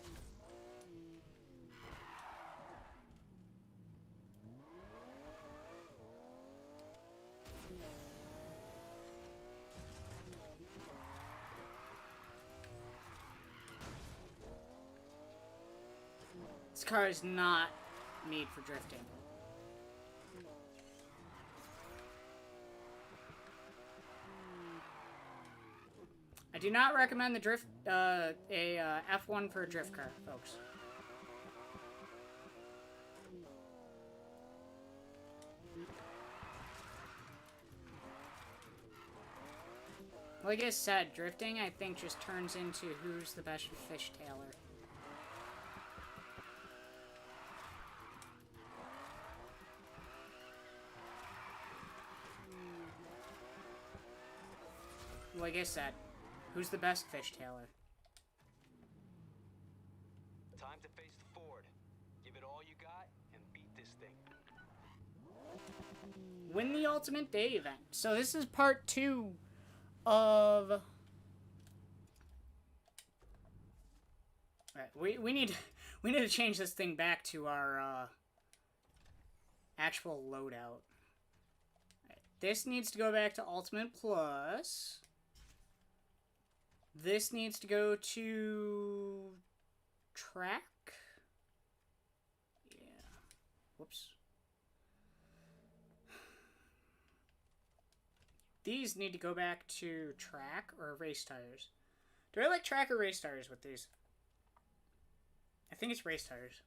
This car is not made for drifting. I do not recommend the drift, F1 for a drift car, folks. Like I said, drifting, I think, just turns into who's the best fishtailer. Like I said, who's the best fishtailer? Time to face the Ford. Give it all you got and beat this thing. Win the Ultimate Day event. So this is part 2 of... Alright, we need to change this thing back to our actual loadout. Right, this needs to go back to Ultimate Plus. This needs to go to track. Yeah. Whoops. These need to go back to track or race tires. Do I like track or race tires with these? I think it's race tires.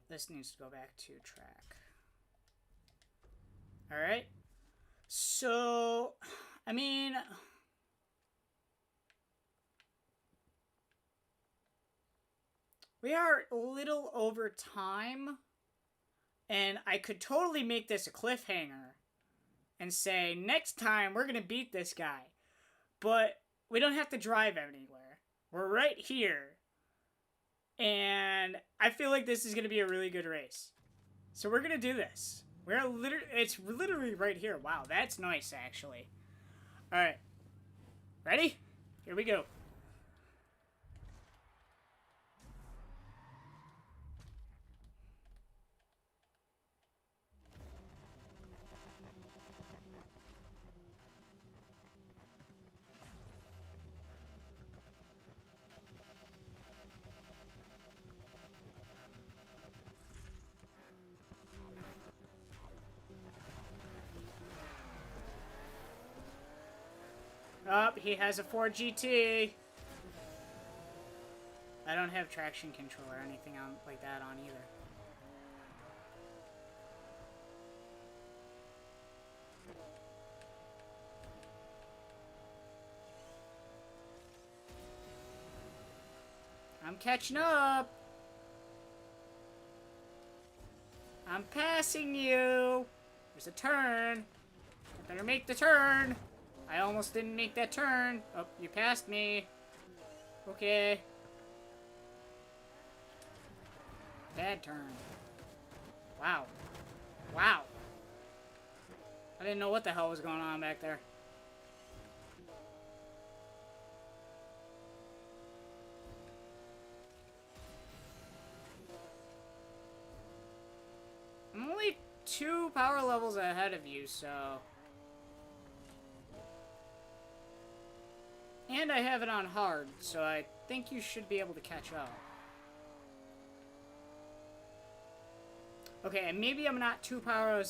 This needs to go back to track. Alright. So, I mean... we are a little over time. And I could totally make this a cliffhanger. And say, next time we're going to beat this guy. But we don't have to drive anywhere. We're right here. And I feel like this is going to be a really good race. So we're going to do this. It's literally right here. Wow, that's nice, actually. Alright. Ready? Here we go. Oh, he has a Ford GT. I don't have traction control or anything on like that on either. I'm catching up. I'm passing you. There's a turn. I better make the turn. I almost didn't make that turn. Oh, you passed me. Okay. Bad turn. Wow. Wow. I didn't know what the hell was going on back there. I'm only 2 power levels ahead of you, so... And I have it on hard, so I think you should be able to catch up. Okay, and maybe I'm not 2 power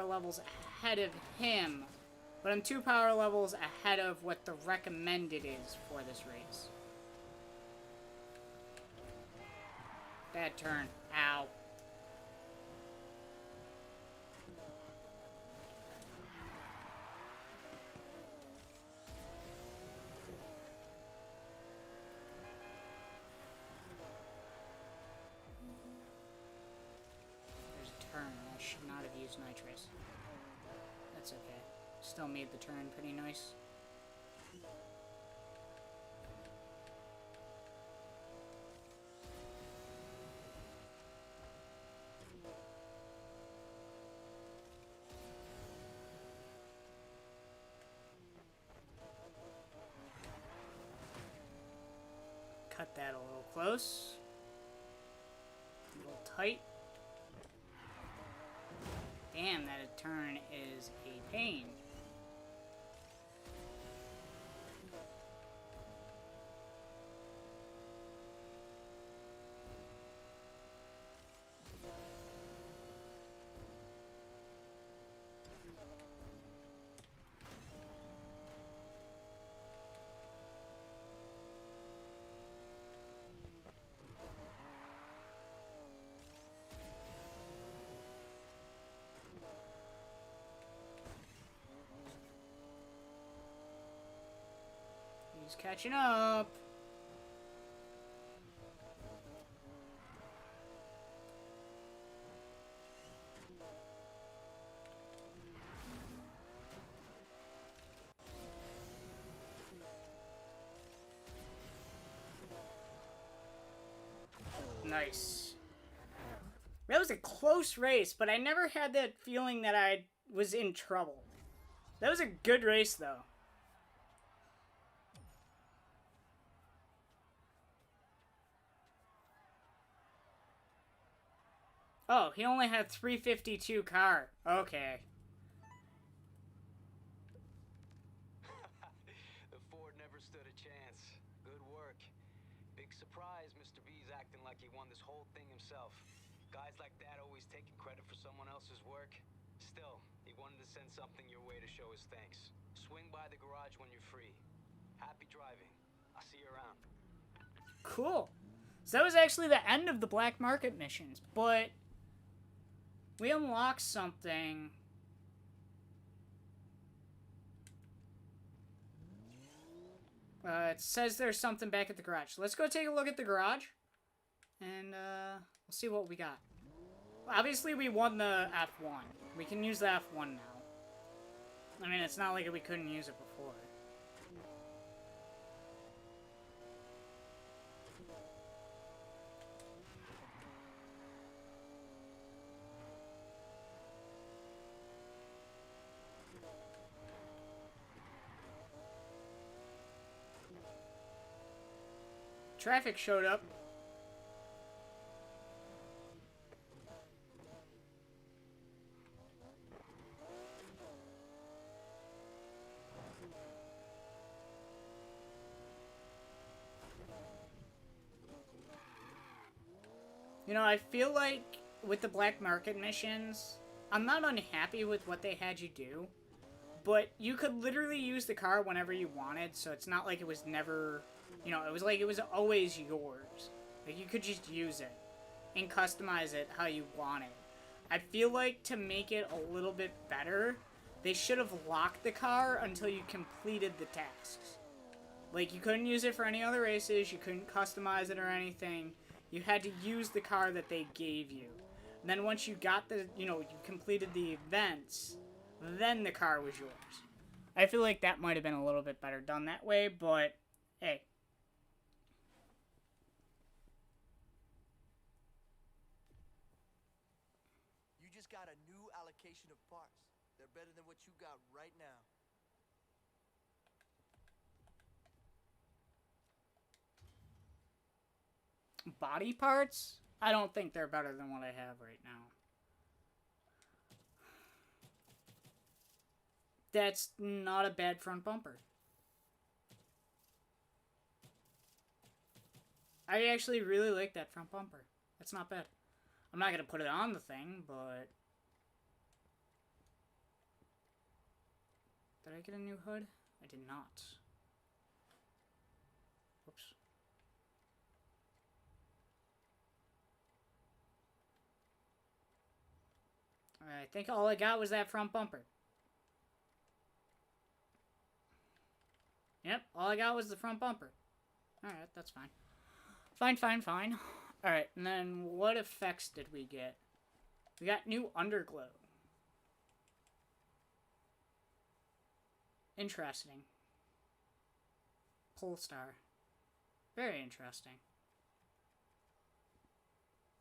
levels ahead of him, but I'm 2 power levels ahead of what the recommended is for this race. Bad turn. Ow. I should not have used nitrous. That's okay. Still made the turn pretty nice. Cut that a little close. A little tight. Damn, that turn is a pain. He's catching up. Nice. That was a close race, but I never had that feeling that I was in trouble. That was a good race, though. Oh, he only had 352 car. Okay. The Ford never stood a chance. Good work. Big surprise, Mr. B's acting like he won this whole thing himself. Guys like that always taking credit for someone else's work. Still, he wanted to send something your way to show his thanks. Swing by the garage when you're free. Happy driving. I'll see you around. Cool. So that was actually the end of the black market missions, but we unlocked something. It says there's something back at the garage. Let's go take a look at the garage, and we'll see what we got. Obviously, we won the F1. We can use the F1 now. I mean, it's not like we couldn't use it before. Traffic showed up. You know, I feel like with the black market missions, I'm not unhappy with what they had you do, but you could literally use the car whenever you wanted, so it's not like it was never, you know, it was like it was always yours. Like, you could just use it and customize it how you want it. I feel like to make it a little bit better, they should have locked the car until you completed the tasks. Like, you couldn't use it for any other races, you couldn't customize it or anything. You had to use the car that they gave you. And then once you got the, you completed the events, then the car was yours. I feel like that might have been a little bit better done that way, but hey. You just got a new allocation of parts. They're better than what you got right now. Body parts? I don't think they're better than what I have right now. That's not a bad front bumper. I actually really like that front bumper. That's not bad. I'm not going to put it on the thing, but... Did I get a new hood? I did not. Whoops. I think all I got was that front bumper. Yep, all I got was the front bumper. Alright, that's fine. Fine. Alright, and then what effects did we get? We got new underglow. Interesting. Polestar. Very interesting.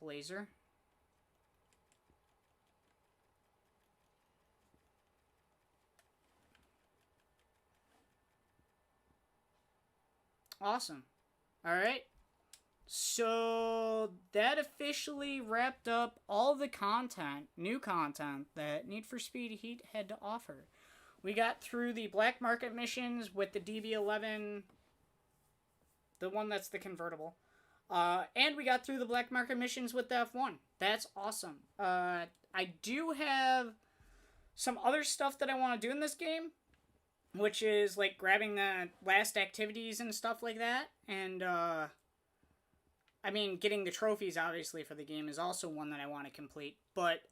Blazer. Awesome. Alright. So, that officially wrapped up all the content, new content, that Need for Speed Heat had to offer. We got through the black market missions with the DB11, the one that's the convertible. And we got through the black market missions with the F1. That's awesome. I do have some other stuff that I want to do in this game, which is like grabbing the last activities and stuff like that. And, I mean, getting the trophies, obviously, for the game is also one that I want to complete. But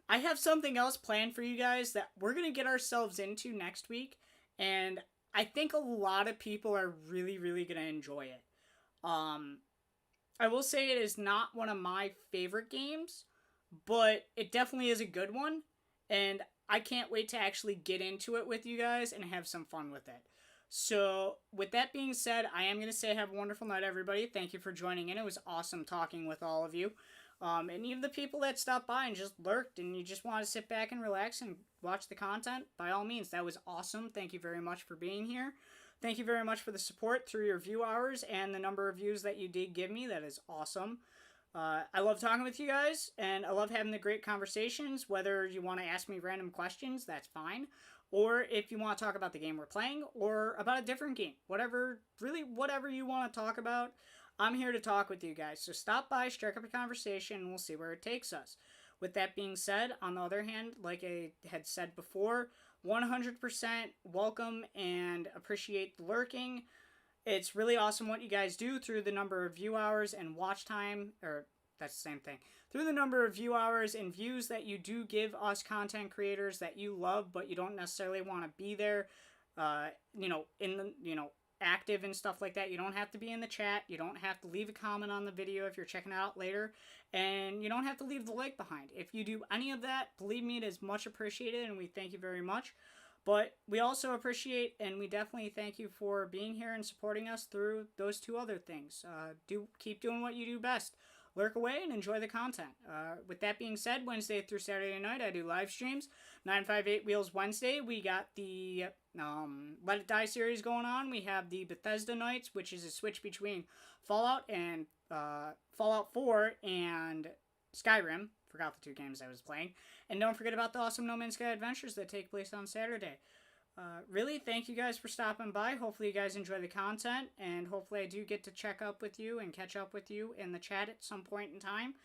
I have something else planned for you guys that we're going to get ourselves into next week. And I think a lot of people are really, really going to enjoy it. I will say it is not one of my favorite games, but it definitely is a good one. And I can't wait to actually get into it with you guys and have some fun with it. So, with that being said, I am going to say have a wonderful night, everybody. Thank you for joining in. It was awesome talking with all of you. And even the people that stopped by and just lurked and you just want to sit back and relax and watch the content, by all means, that was awesome. Thank you very much for being here. Thank you very much for the support through your view hours and the number of views that you did give me. That is awesome. I love talking with you guys, and I love having the great conversations. Whether you want to ask me random questions, that's fine. Or if you want to talk about the game we're playing, or about a different game. Whatever you want to talk about, I'm here to talk with you guys. So stop by, strike up a conversation, and we'll see where it takes us. With that being said, on the other hand, like I had said before, 100% welcome and appreciate the lurking. It's really awesome what you guys do through the number of view hours and watch time, or that's the same thing. Through the number of view hours and views that you do give us content creators that you love, but you don't necessarily want to be there, active and stuff like that. You don't have to be in the chat. You don't have to leave a comment on the video if you're checking it out later. And you don't have to leave the like behind. If you do any of that, believe me, it is much appreciated, and we thank you very much. But we also appreciate, and we definitely thank you for being here and supporting us through those two other things. Keep doing what you do best. Lurk away and enjoy the content. With that being said, Wednesday through Saturday night, I do live streams. 958 Wheels Wednesday, we got the Let It Die series going on. We have the Bethesda nights, which is a switch between Fallout and Fallout 4 and Skyrim. Forgot the two games I was playing. And don't forget about the awesome No Man's Sky adventures that take place on Saturday. Really, thank you guys for stopping by. Hopefully you guys enjoy the content, and hopefully I do get to check up with you and catch up with you in the chat at some point in time.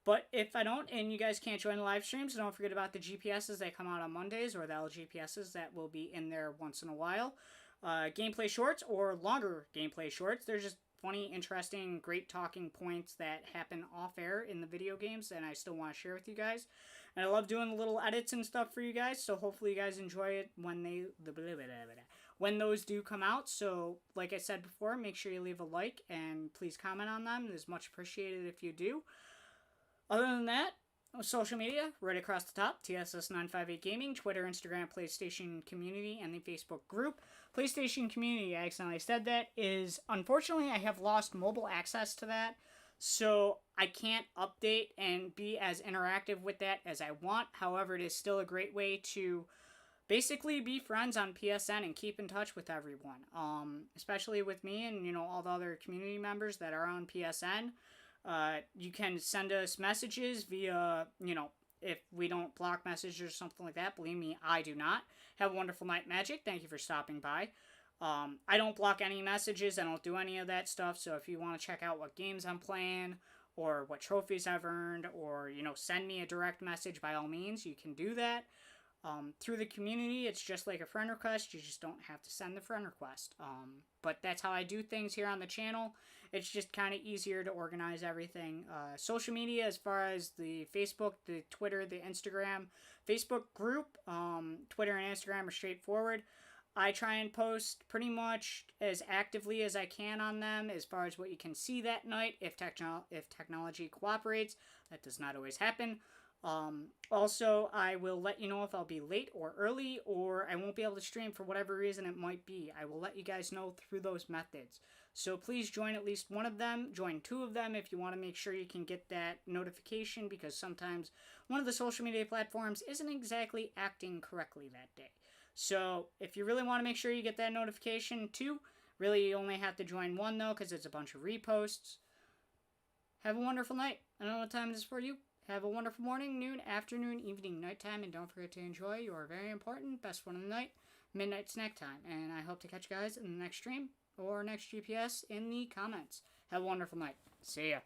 But if I don't, and you guys can't join the live streams, don't forget about the GPSs that come out on Mondays, or the LGPSs that will be in there once in a while. Gameplay shorts, or longer gameplay shorts. They're just funny, interesting, great talking points that happen off air in the video games, and I still want to share with you guys. And I love doing the little edits and stuff for you guys, so hopefully you guys enjoy it when when those do come out. So, like I said before, make sure you leave a like and please comment on them. It is much appreciated if you do. Other than that, social media, right across the top, TSS958 Gaming, Twitter, Instagram, PlayStation Community, and the Facebook group. PlayStation Community, I accidentally said that, is, unfortunately, I have lost mobile access to that, so I can't update and be as interactive with that as I want. However, it is still a great way to basically be friends on PSN and keep in touch with everyone, especially with me and, all the other community members that are on PSN. You can send us messages via, if we don't block messages or something like that. Believe me, I do not. Have a wonderful night, Magic. Thank you for stopping by. I don't block any messages. I don't do any of that stuff. So if you want to check out what games I'm playing or what trophies I've earned or, send me a direct message, by all means, you can do that. Through the community, it's just like a friend request. You just don't have to send the friend request. But that's how I do things here on the channel. It's just kind of easier to organize everything. Social media, as far as the Facebook, the Twitter, the Instagram, Facebook group, Twitter and Instagram are straightforward. I try and post pretty much as actively as I can on them as far as what you can see that night if technology cooperates. That does not always happen. Also, I will let you know if I'll be late or early or I won't be able to stream for whatever reason it might be. I will let you guys know through those methods. So please join at least one of them. Join two of them if you want to make sure you can get that notification, because sometimes one of the social media platforms isn't exactly acting correctly that day. So if you really want to make sure you get that notification too, really you only have to join one though, because it's a bunch of reposts. Have a wonderful night. I don't know what time it is for you. Have a wonderful morning, noon, afternoon, evening, nighttime, and don't forget to enjoy your very important best one of the night, midnight snack time. And I hope to catch you guys in the next stream or next GPS in the comments. Have a wonderful night. See ya.